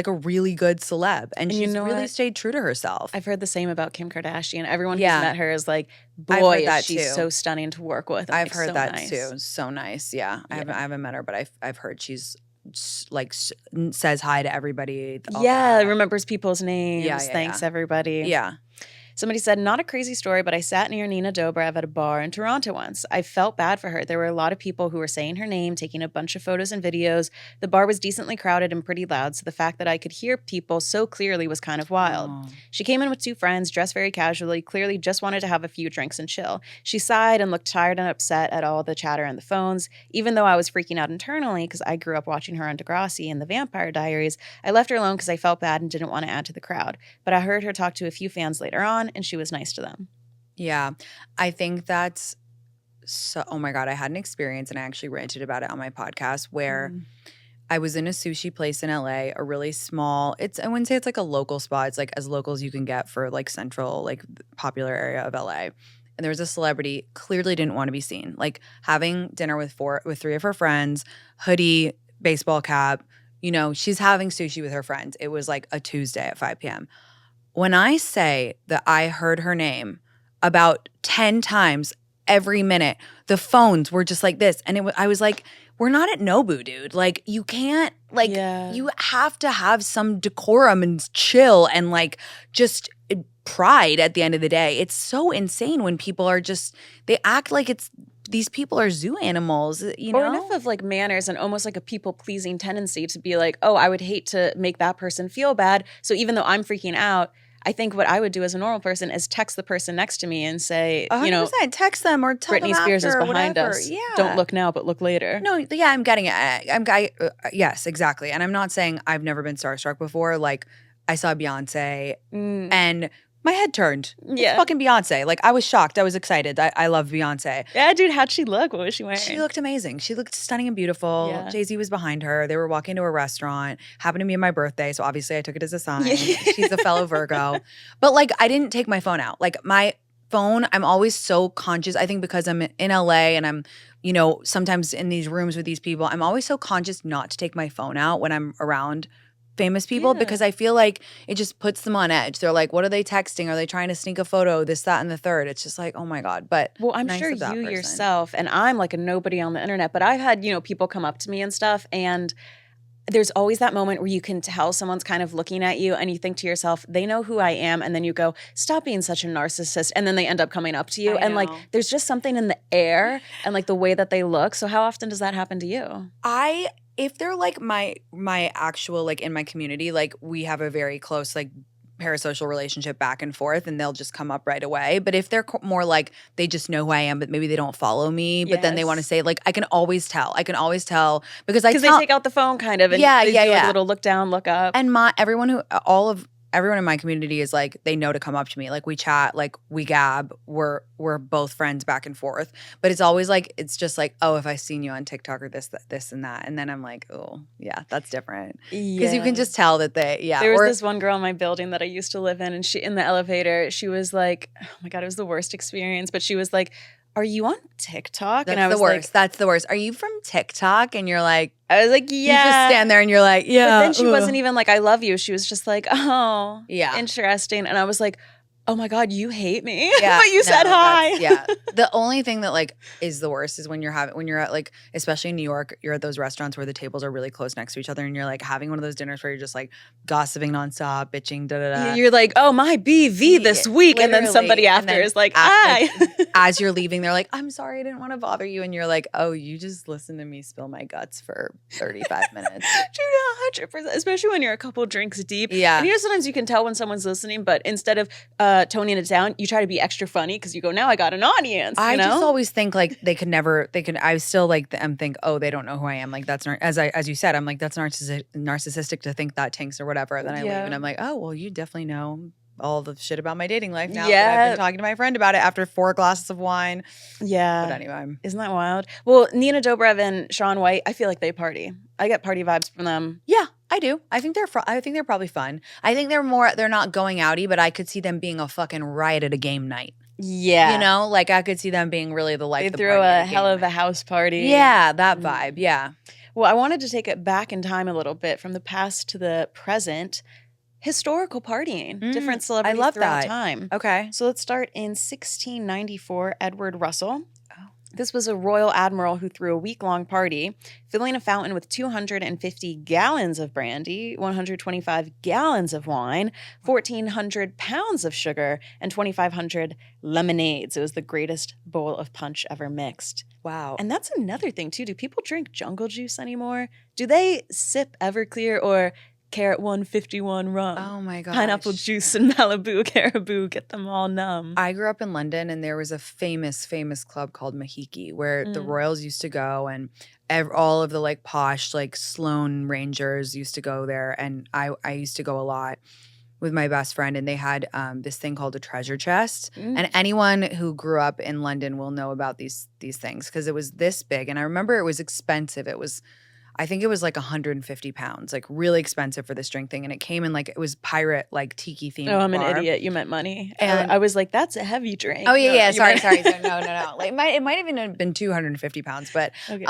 a really good celeb, and she's really stayed true to herself. I've heard the same about Kim Kardashian. Everyone who's met her is like, boy, she's so stunning to work with. I've heard that too. So nice. Yeah. I haven't met her, but I've heard she's like says hi to everybody. Remembers people's names. Thanks everybody. Yeah. Somebody said, not a crazy story, but I sat near Nina Dobrev at a bar in Toronto once. I felt bad for her. There were a lot of people who were saying her name, taking a bunch of photos and videos. The bar was decently crowded and pretty loud, so the fact that I could hear people so clearly was kind of wild. She came in with two friends, dressed very casually, clearly just wanted to have a few drinks and chill. She sighed and looked tired and upset at all the chatter and the phones. Even though I was freaking out internally because I grew up watching her on Degrassi and The Vampire Diaries, I left her alone because I felt bad and didn't want to add to the crowd. But I heard her talk to a few fans later on, and she was nice to them. Yeah. I think that's so, oh my God, I had an experience and I actually ranted about it on my podcast where I was in a sushi place in LA, a really small, I wouldn't say it's like a local spot. It's like as local as you can get for like central, like popular area of LA. And there was a celebrity, clearly didn't want to be seen, like having dinner with three of her friends, hoodie, baseball cap, she's having sushi with her friends. It was like a Tuesday at 5 p.m. When I say that I heard her name about 10 times every minute, the phones were just like this. And I was like, we're not at Nobu, dude. Like, you can't, like, you have to have some decorum and chill and, like, just pride at the end of the day. It's so insane when people are just, they act like these people are zoo animals, Or enough of like manners and almost like a people-pleasing tendency to be like, oh, I would hate to make that person feel bad. So even though I'm freaking out, I think what I would do as a normal person is text the person next to me and say, 100%, text them or tell them Britney Spears is behind whatever. us. Yeah. Don't look now, but look later. No, yeah, I'm getting it. Yes, exactly. And I'm not saying I've never been starstruck before. Like, I saw Beyonce and my head turned. It's fucking Beyonce. Like, I was shocked. I was excited. I love Beyonce. Yeah, dude, how'd she look? What was she wearing? She looked amazing. She looked stunning and beautiful. Yeah. Jay-Z was behind her. They were walking to a restaurant. Happened to be my birthday, so obviously I took it as a sign. She's a fellow Virgo. But, like, I didn't take my phone out. Like, my phone, I'm always so conscious. I think because I'm in LA and I'm, sometimes in these rooms with these people, I'm always so conscious not to take my phone out when I'm around famous people because I feel like it just puts them on edge. They're like, what are they texting? Are they trying to sneak a photo? This, that, and the third. It's just like, oh my God. But I'm nice sure of that you person. yourself, and I'm like a nobody on the internet, but I've had, people come up to me and stuff, and there's always that moment where you can tell someone's kind of looking at you and you think to yourself, they know who I am. And then you go, stop being such a narcissist. And then they end up coming up to you. And like, there's just something in the air and like the way that they look. So how often does that happen to you? If they're like my actual, like in my community, like we have a very close like parasocial relationship back and forth, and they'll just come up right away. But if they're more like they just know who I am, but maybe they don't follow me, but then they want to say, like, I can always tell because they take out the phone kind of and they do like a little look down, look up. And everyone in my community is like, they know to come up to me. Like, we chat, like we gab, we're both friends back and forth. But it's always like, it's just like, oh, if I seen you on TikTok or this and that. And then I'm like, oh, yeah, that's different. Because you can just tell that There was this one girl in my building that I used to live in, and she, in the elevator, she was like, oh my God, it was the worst experience. But she was like, are you on TikTok? And I was like, that's the worst. Are you from TikTok? And you're like, I was like, yeah. You just stand there and you're like, yeah. But then she wasn't even like, I love you. She was just like, oh, yeah, interesting. And I was like, Oh my God, you hate me. Yeah, but you said hi. Yeah. The only thing that like is the worst is when you're at like, especially in New York, you're at those restaurants where the tables are really close next to each other and you're like having one of those dinners where you're just like gossiping nonstop, bitching, da da da. You're like, oh, my BV this week. Literally. And then somebody after is like, hi. As you're leaving, they're like, I'm sorry, I didn't want to bother you. And you're like, oh, you just listened to me spill my guts for 35 minutes. Dude, 100%. Especially when you're a couple drinks deep. Yeah. And sometimes you can tell when someone's listening, but instead of toning it down, you try to be extra funny because you go, now I got an audience. I just always think like I still like think, oh, they don't know who I am. Like that's not, as you said, I'm like, that's narcissistic to think that, Tinx or whatever. Then I leave and I'm like, oh, well, you definitely know all the shit about my dating life now that I've been talking to my friend about it after 4 glasses of wine. Yeah. But anyway. Isn't that wild? Well, Nina Dobrev and Shaun White, I feel like they party. I get party vibes from them. Yeah, I do. I think they're probably fun. I think they're not going outy, but I could see them being a fucking riot at a game night. Yeah. You know, like I could see them being really the life. They threw a hell of a house party. Yeah, that vibe. Yeah. Well, I wanted to take it back in time a little bit from the past to the present. Historical partying, different celebrities throughout time. Okay. So let's start in 1694, Edward Russell. This was a royal admiral who threw a week-long party, filling a fountain with 250 gallons of brandy, 125 gallons of wine, 1,400 pounds of sugar, and 2,500 lemonades. It was the greatest bowl of punch ever mixed. Wow. And that's another thing, too. Do people drink jungle juice anymore? Do they sip Everclear or Carrot 151 rum? Oh my gosh. Pineapple juice and Malibu Caribou, get them all numb. I grew up in London and there was a famous club called Mahiki where the royals used to go and all of the like posh like Sloane Rangers used to go there, and I used to go a lot with my best friend, and they had this thing called a treasure chest. And anyone who grew up in London will know about these things because it was this big, and I remember it was expensive. I think it was like 150 pounds, like really expensive for this drink thing. And it came in like, it was pirate, like tiki themed. Oh, I'm an idiot. You meant money. And I was like, that's a heavy drink. Oh, yeah. Sorry. No. Like, it might even have been 250 pounds. But okay.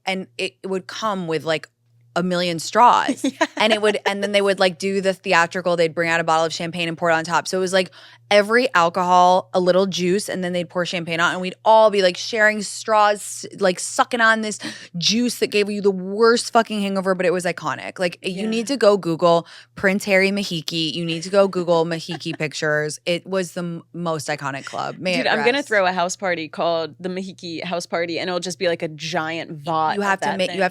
and it would come with like a million straws. And then they would like do the theatrical, they'd bring out a bottle of champagne and pour it on top. So it was like every alcohol, a little juice, and then they'd pour champagne on, and we'd all be like sharing straws, like sucking on this juice that gave you the worst fucking hangover, but it was iconic. Like you need to go Google Prince Harry Mahiki. You need to go Google Mahiki pictures. It was the most iconic club. Dude, I'm gonna throw a house party called the Mahiki House Party, and it'll just be like a giant vot. You have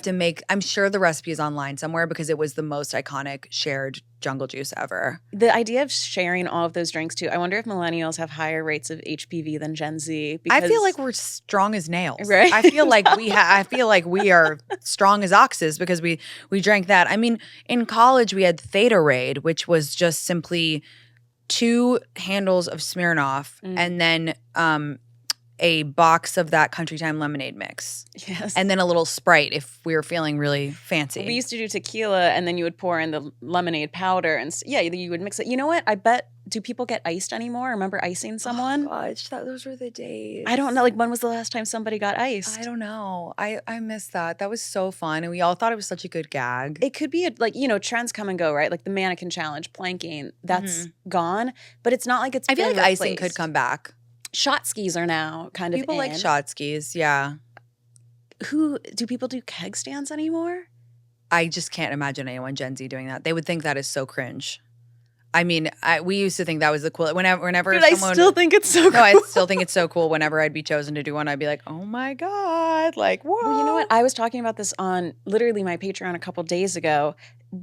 to make. I'm sure the recipe is online somewhere because it was the most iconic shared jungle juice ever. The idea of sharing all of those drinks too. I wonder if millennials have higher rates of HPV than Gen Z. I feel like we're strong as nails. Right? I feel like we are strong as oxes because we drank that. I mean, in college we had Theta Raid, which was just simply 2 handles of Smirnoff and then a box of that Country Time lemonade mix. Yes. And then a little Sprite if we were feeling really fancy. We used to do tequila, and then you would pour in the lemonade powder, and you would mix it. You know what? I bet, do people get iced anymore? Remember icing someone? Oh gosh, those were the days. I don't know. Like, when was the last time somebody got iced? I don't know. I miss that. That was so fun, and we all thought it was such a good gag. It could be trends come and go, right? Like the mannequin challenge, planking, that's gone, but it's not like it's. I feel like replaced. icing could come back. Shot skis are now kind of people in. like shot skis, yeah. Do people do keg stands anymore? I just can't imagine anyone Gen Z doing that. They would think that is so cringe. I mean, we used to think that was the cool. Whenever Dude, someone, I still think it's so cool. No, I still think it's so cool. Whenever I'd be chosen to do one, I'd be like, oh my God, like what? Well, you know what? I was talking about this on literally my Patreon a couple days ago.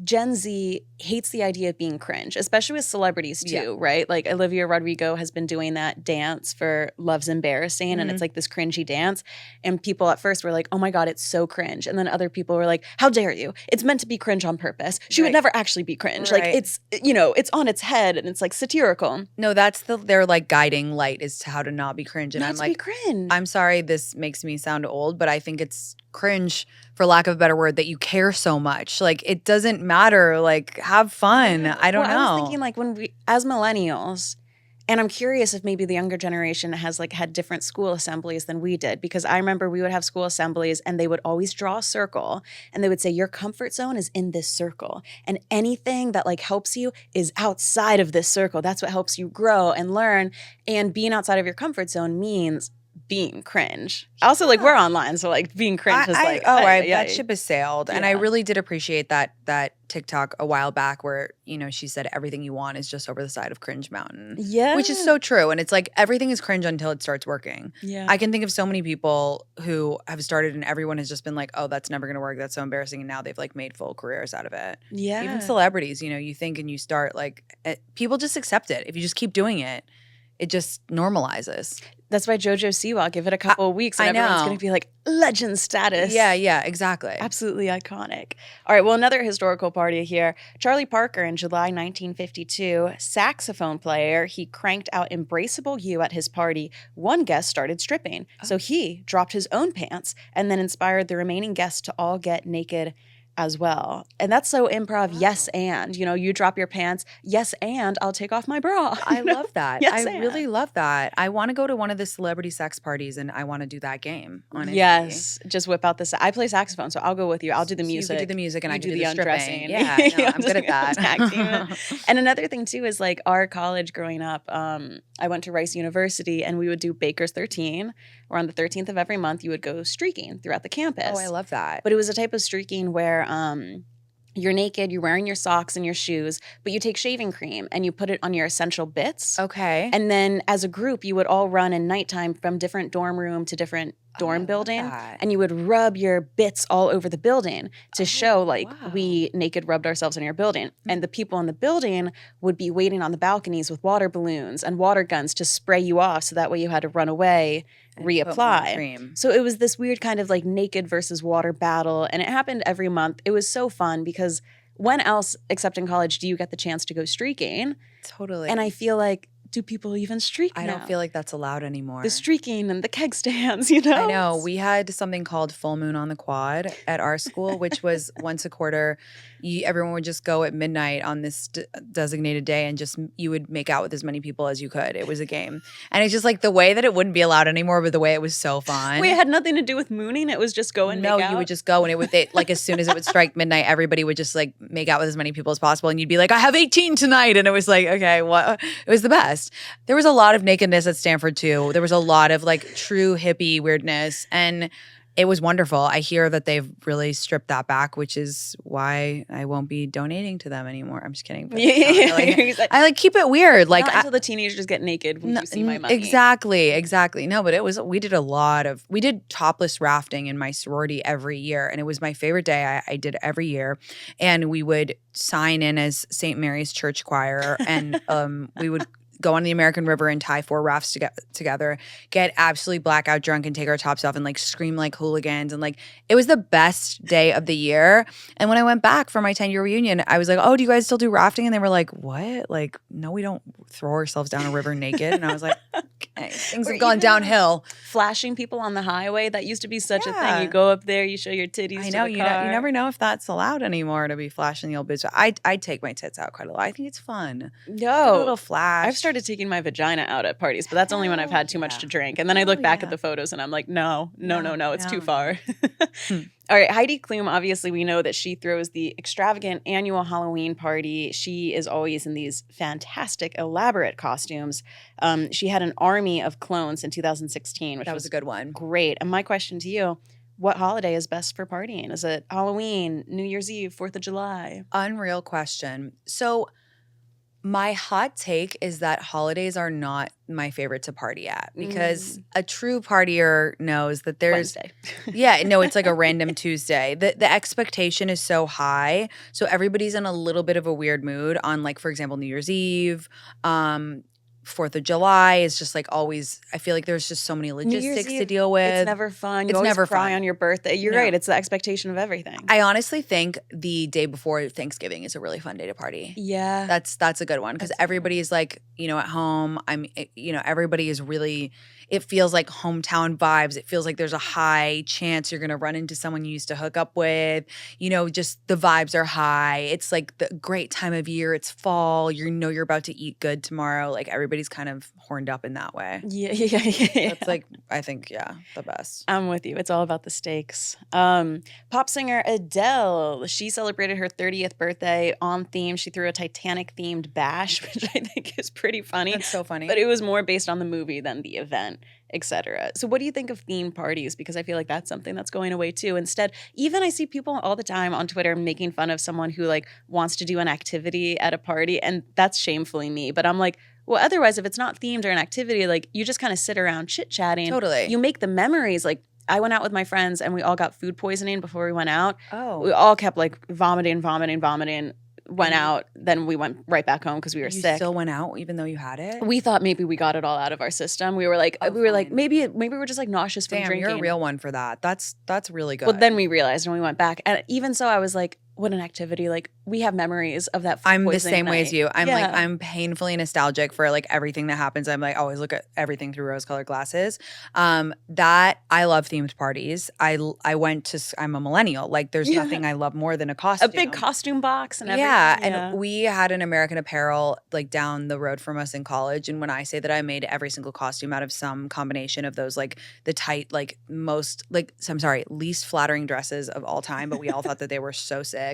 Gen Z hates the idea of being cringe, especially with celebrities too, right? Like Olivia Rodrigo has been doing that dance for Love's Embarrassing, and it's like this cringy dance. And people at first were like, oh my God, it's so cringe. And then other people were like, how dare you? It's meant to be cringe on purpose. She would never actually be cringe. Like it's on its head and it's like satirical. No, that's their like guiding light is to how to not be cringe. And I'm like, cringe. I'm sorry, this makes me sound old, but I think it's cringe, for lack of a better word, that you care so much. Like it doesn't matter. Like have fun. I don't know. I was thinking like when we, as millennials, And I'm curious if maybe the younger generation has like had different school assemblies than we did, because I remember we would have school assemblies and they would always draw a circle and they would say your comfort zone is in this circle and anything that like helps you is outside of this circle. That's what helps you grow and learn. And being outside of your comfort zone means being cringe. Also, like we're online, so like being cringe is like that ship has sailed. And I really did appreciate that TikTok a while back where, you know, she said everything you want is just over the side of Cringe Mountain. Yeah. Which is so true. And it's like everything is cringe until it starts working. Yeah. I can think of so many people who have started and everyone has just been like, oh, that's never gonna work. That's so embarrassing. And now they've like made full careers out of it. Yeah. Even celebrities, you know, you think and you start like people just accept it. If you just keep doing it, it just normalizes. That's why JoJo Siwa, give it a couple of weeks and everyone's going to be like legend status. Yeah, exactly. Absolutely iconic. All right, well, another historical party here. Charlie Parker in July 1952, saxophone player, he cranked out Embraceable You at his party. One guest started stripping, so he dropped his own pants and then inspired the remaining guests to all get naked as well. And that's so improv. Wow. Yes, and you know, you drop your pants. Yes, and I'll take off my bra. I love that. Yes, I really love that. I want to go to one of the celebrity sex parties and I want to do that game. Honestly. Yes, just whip out the. I play saxophone, so I'll go with you. I'll do the music. You can do the music, and I can do the undressing. stripping. Yeah, no, I'm good at that. And another thing too is like our college growing up. I went to Rice University, and we would do Baker's 13. Where on the 13th of every month, you would go streaking throughout the campus. Oh, I love that. But it was a type of streaking where you're naked, you're wearing your socks and your shoes, but you take shaving cream and you put it on your essential bits. Okay. And then as a group, you would all run in nighttime from different dorm room to different dorm building. And you would rub your bits all over the building to show like we naked rubbed ourselves in your building. And the people in the building would be waiting on the balconies with water balloons and water guns to spray you off. So that way you had to run away, reapply. So it was this weird kind of like naked versus water battle. And it happened every month. It was so fun because when else except in college do you get the chance to go streaking? Totally. And I feel like, do people even streak now? I don't feel like that's allowed anymore. The streaking and the keg stands, you know? I know. We had something called Full Moon on the Quad at our school, which was once a quarter. Everyone would just go at midnight on this designated day and just you would make out with as many people as you could. It was a game. And it's just like the way that it wouldn't be allowed anymore, but the way it was so fun. Wait, it had nothing to do with mooning? It was just go and make out? No, you would just go and it would like as soon as it would strike midnight, everybody would just like make out with as many people as possible. And you'd be like, I have 18 tonight. And it was like, okay, what? It was the best. There was a lot of nakedness at Stanford too. There was a lot of like true hippie weirdness. And it was wonderful. I hear that they've really stripped that back, which is why I won't be donating to them anymore. I'm just kidding. But I like keep it weird. Like not until the teenagers get naked when you see my money. Exactly. No, but we did topless rafting in my sorority every year. And it was my favorite day. I did every year. And we would sign in as St. Mary's Church Choir. And we would go on the American River and tie 4 rafts together, get absolutely blackout drunk and take our tops off and like scream like hooligans. And like, it was the best day of the year. And when I went back for my 10-year reunion, I was like, oh, do you guys still do rafting? And they were like, what? Like, no, we don't throw ourselves down a river naked. And I was like, okay, things have gone downhill. Flashing people on the highway, that used to be such a thing. You go up there, you show your titties I know, to the car. You never know if that's allowed anymore to be flashing the old bitch. I take my tits out quite a lot. I think it's fun. No. A little flash. I've started taking my vagina out at parties, but that's only when I've had too much to drink. And then I look back at the photos and I'm like, no, it's too far. All right, Heidi Klum, obviously we know that she throws the extravagant annual Halloween party. She is always in these fantastic, elaborate costumes. She had an army of clones in 2016, which was a good one. Great. And my question to you, what holiday is best for partying? Is it Halloween, New Year's Eve, 4th of July? Unreal question. So my hot take is that holidays are not my favorite to party at because a true partier knows that there's Wednesday. It's like a random Tuesday. The expectation is so high. So everybody's in a little bit of a weird mood on like, for example, New Year's Eve, 4th of July is just like always, I feel like there's just so many logistics to deal with. It's never fun. You always cry on your birthday. You're right. It's the expectation of everything. I honestly think the day before Thanksgiving is a really fun day to party. Yeah. That's a good one because everybody's like, at home. Everybody is really, it feels like hometown vibes. It feels like there's a high chance you're going to run into someone you used to hook up with. Just the vibes are high. It's like the great time of year. It's fall. You're about to eat good tomorrow. Like everybody's kind of horned up in that way. Yeah. That's like, I think, the best. I'm with you. It's all about the stakes. Pop singer Adele, she celebrated her 30th birthday on theme. She threw a Titanic-themed bash, which I think is pretty funny. That's so funny. But it was more based on the movie than the event, etc. So what do you think of themed parties? Because I feel like that's something that's going away too. Instead, even I see people all the time on Twitter making fun of someone who like wants to do an activity at a party, and that's shamefully me. But I'm like, well, otherwise, if it's not themed or an activity, like you just kind of sit around chit-chatting. Totally. You make the memories. Like I went out with my friends and we all got food poisoning before we went out. Oh. We all kept like vomiting, went out, then we went right back home because we were sick. You still went out even though you had it? We thought maybe we got it all out of our system. We were like, maybe we're just like nauseous from drinking. You're a real one for that. That's really good. Well, then we realized and we went back. And even so, I was like, what an activity. Like we have memories of that food I'm the poisoning same way night. as you. I'm painfully nostalgic for like everything that happens. I'm like always look at everything through rose-colored glasses. That I love themed parties. I'm a millennial. Like there's nothing I love more than a costume. A big costume box and everything. Yeah, and we had an American Apparel like down the road from us in college. And when I say that I made every single costume out of some combination of those like the tight like least flattering dresses of all time, but we all thought that they were so sick.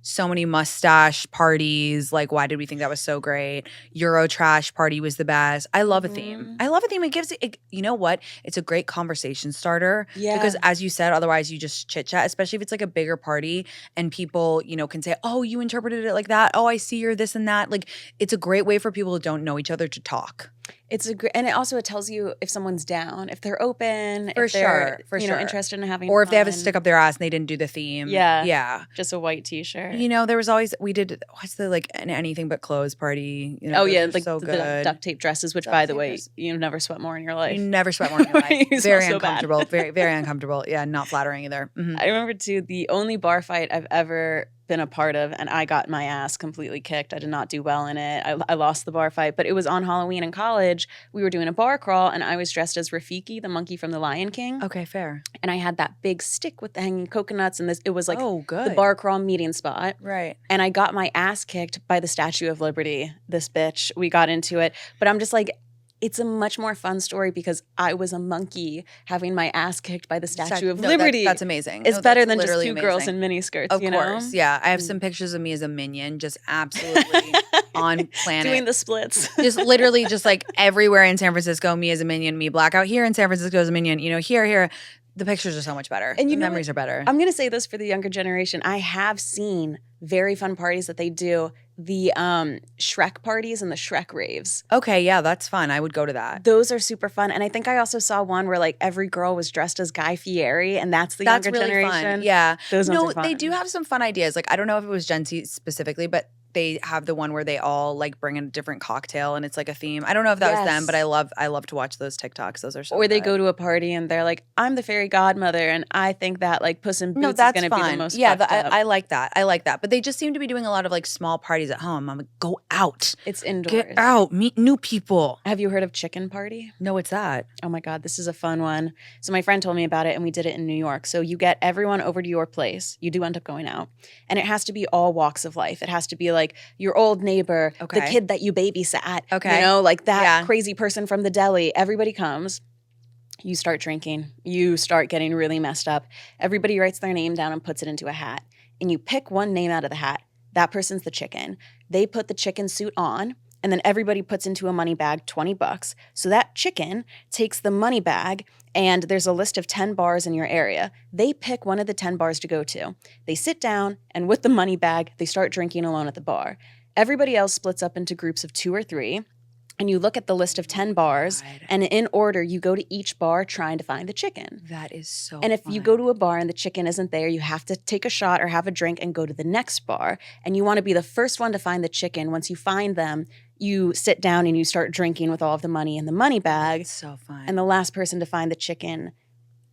So many mustache parties. Like, why did we think that was so great? Euro trash party was the best. I love a theme. I love a theme. It gives it, you know what? It's a great conversation starter. Yeah. Because as you said, otherwise you just chit chat, especially if it's like a bigger party and people, can say, oh, you interpreted it like that. Oh, I see you're this and that. Like, it's a great way for people who don't know each other to talk. And it tells you if someone's down, if they're open, for if they're sure. interested in having or fun. if they have a stick up their ass and they didn't do the theme. Yeah. Just a white t-shirt. There was always we did what's the like an anything but clothes party. Like so the duct tape dresses, which by the way, you never sweat more in your life. You never sweat more in your life. Very so uncomfortable. Very, very uncomfortable. Yeah, not flattering either. Mm-hmm. I remember too, the only bar fight I've ever been a part of, and I got my ass completely kicked. I did not do well in it. I lost the bar fight, but it was on Halloween in college. We were doing a bar crawl, and I was dressed as Rafiki, the monkey from The Lion King. Okay, fair. And I had that big stick with the hanging coconuts, and it was like good. The bar crawl meeting spot. Right. And I got my ass kicked by the Statue of Liberty, this bitch. We got into it. But I'm just like, it's a much more fun story because I was a monkey having my ass kicked by the Statue of Liberty. That's amazing. It's better than just two girls in miniskirts, of course. Yeah. I have some pictures of me as a minion, just absolutely on planet. Doing the splits. Just literally just like everywhere in San Francisco, me as a minion, me blackout here in San Francisco as a minion, here. The pictures are so much better. And the memories are better. I'm going to say this for the younger generation. I have seen very fun parties that they do. The Shrek parties and the Shrek raves. Okay, yeah, that's fun. I would go to that. Those are super fun. And I think I also saw one where like every girl was dressed as Guy Fieri, and that's younger really generation. Fun. Yeah. Those ones are fun. They do have some fun ideas. Like I don't know if it was Gen Z specifically, but they have the one where they all like bring in a different cocktail and it's like a theme. I don't know if that was them, but I love to watch those TikToks. Those are so Or they good. go to a party and they're like, I'm the fairy godmother and I think that like Puss in Boots is going to be the most I like that. I like that. But they just seem to be doing a lot of like small parties at home. I'm like, go out. It's indoors. Get out. Meet new people. Have you heard of Chicken Party? No, what's that? Oh my God, this is a fun one. So my friend told me about it and we did it in New York. So you get everyone over to your place. You do end up going out. And it has to be all walks of life. It has to be like your old neighbor, the kid that you babysat, like that crazy person from the deli. Everybody comes. You start drinking. You start getting really messed up. Everybody writes their name down and puts it into a hat. And you pick one name out of the hat. That person's the chicken. They put the chicken suit on. And then everybody puts into a money bag $20. So that chicken takes the money bag, and there's a list of 10 bars in your area. They pick one of the 10 bars to go to. They sit down, and with the money bag, they start drinking alone at the bar. Everybody else splits up into groups of 2 or 3. And you look at the list of 10 bars, and in order, you go to each bar trying to find the chicken. That is so And if fun. you go to a bar and the chicken isn't there, you have to take a shot or have a drink and go to the next bar. And you want to be the first one to find the chicken. Once you find them, you sit down and you start drinking with all of the money in the money bag. That's so fun. And the last person to find the chicken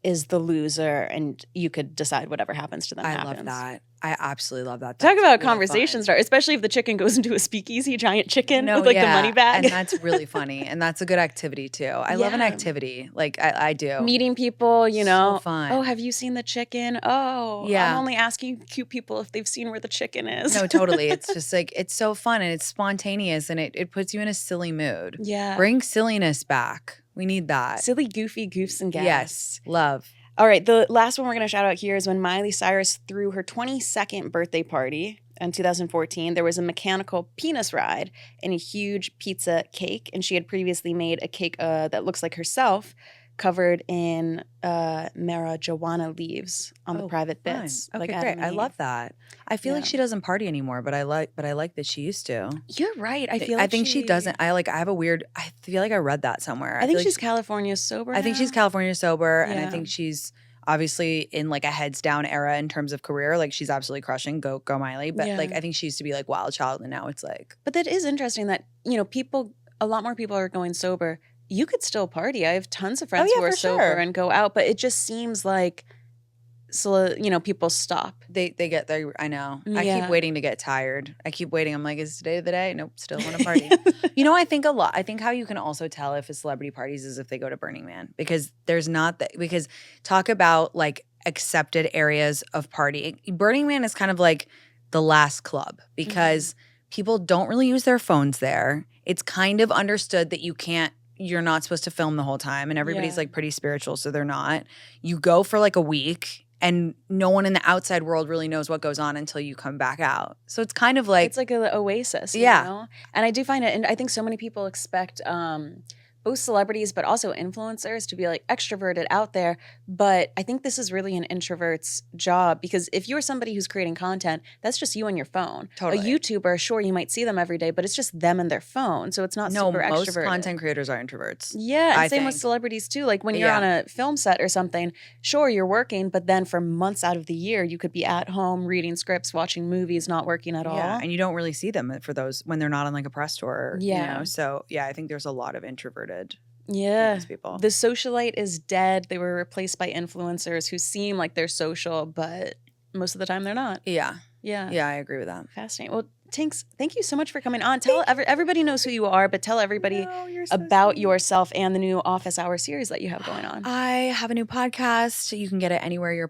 is the loser, and you could decide whatever happens to them happens. I love that. I absolutely love that. Talk That's about a really conversation fun. starter, especially if the chicken goes into a speakeasy, giant chicken No, with like the yeah, money bag. and that's really funny, and that's a good activity too. I love an Yeah. activity. Like I do. Meeting people, you know. So fun. Oh, have you seen the chicken? Oh, Yeah. I'm only asking cute people if they've seen where the chicken is. No, totally. It's just like, it's so fun and it's spontaneous and it puts you in a silly mood. Yeah. Bring silliness back. We need that. Silly, goofy goofs and gags. Yes. Love. All right. The last one we're going to shout out here is when Miley Cyrus threw her 22nd birthday party in 2014. There was a mechanical penis ride and a huge pizza cake. And she had previously made a cake that looks like herself, covered in marijuana leaves on the private bits. Okay, like great. I love that. I feel like she doesn't party anymore, but I like that she used to. You're right. I think she doesn't. I have a weird. I feel like I read that somewhere. I think she's California sober. I think she's California sober, and I think she's obviously in like a heads down era in terms of career. Like she's absolutely crushing. Go Miley. But like I think she used to be like wild child, and now it's like. But that is interesting that a lot more people are going sober. You could still party. I have tons of friends who are sober and go out, but it just seems like, people stop. They get there. I know. I keep waiting to get tired. I keep waiting. I'm like, is today the day? Nope. Still want to party. I think a lot. I think how you can also tell if a celebrity parties is if they go to Burning Man, because there's not that. Because talk about like accepted areas of partying. Burning Man is kind of like the last club because people don't really use their phones there. It's kind of understood that you're not supposed to film the whole time, and everybody's like pretty spiritual, so they're not. You go for like a week and no one in the outside world really knows what goes on until you come back out. So it's kind of like it's like an oasis, you know? And I do find it, and I think so many people expect both celebrities but also influencers to be like extroverted out there. But I think this is really an introvert's job, because if you're somebody who's creating content, that's just you on your phone. Totally. A YouTuber, sure, you might see them every day, but it's just them and their phone. So it's not super extroverted. Most content creators are introverts. Yeah, and same with celebrities too. Like when you're on a film set or something, sure, you're working, but then for months out of the year, you could be at home reading scripts, watching movies, not working at all. Yeah, and you don't really see them for those when they're not on like a press tour. So I think there's a lot of introverted people. The socialite is dead. They were replaced by influencers who seem like they're social, but most of the time they're not. Yeah, I agree with that. Fascinating. Well, Tinx, thank you so much for coming on. Tell everybody knows who you are, but tell everybody about yourself and the new Office Hour series that you have going on. I have a new podcast. You can get it anywhere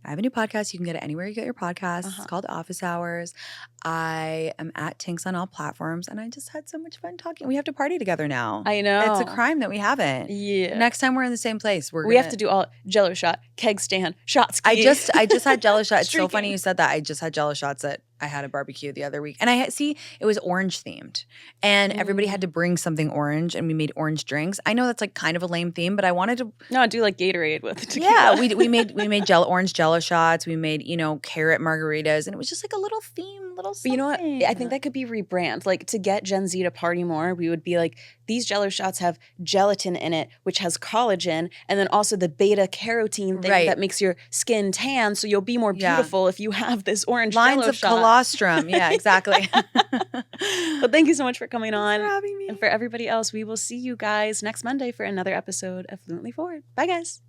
I have a new podcast. You can get it anywhere you get your podcasts. It's called Office Hours. I am at Tinx on all platforms, and I just had so much fun talking. We have to party together now. I know. It's a crime that we haven't. Yeah. Next time we're in the same place, we have to do all Jello shot, keg stand, shot ski. I just had Jello shots. It's so funny you said that. I just had Jello shots at I had a barbecue the other week, and it was orange themed, and everybody had to bring something orange, and we made orange drinks. I know that's like kind of a lame theme, but I wanted to do like Gatorade with tequila. Yeah, we made orange Jello shots. We made carrot margaritas, and it was just like a little theme, little something. But you know what? I think that could be rebrand. Like to get Gen Z to party more, we would be like, these Jello shots have gelatin in it, which has collagen, and then also the beta carotene thing that makes your skin tan, so you'll be more beautiful if you have this orange Jello shot. Colostrum. Yeah, exactly. Well, thank you so much for coming on. Thanks for having me. And for everybody else, we will see you guys next Monday for another episode of Fluently Forward. Bye, guys.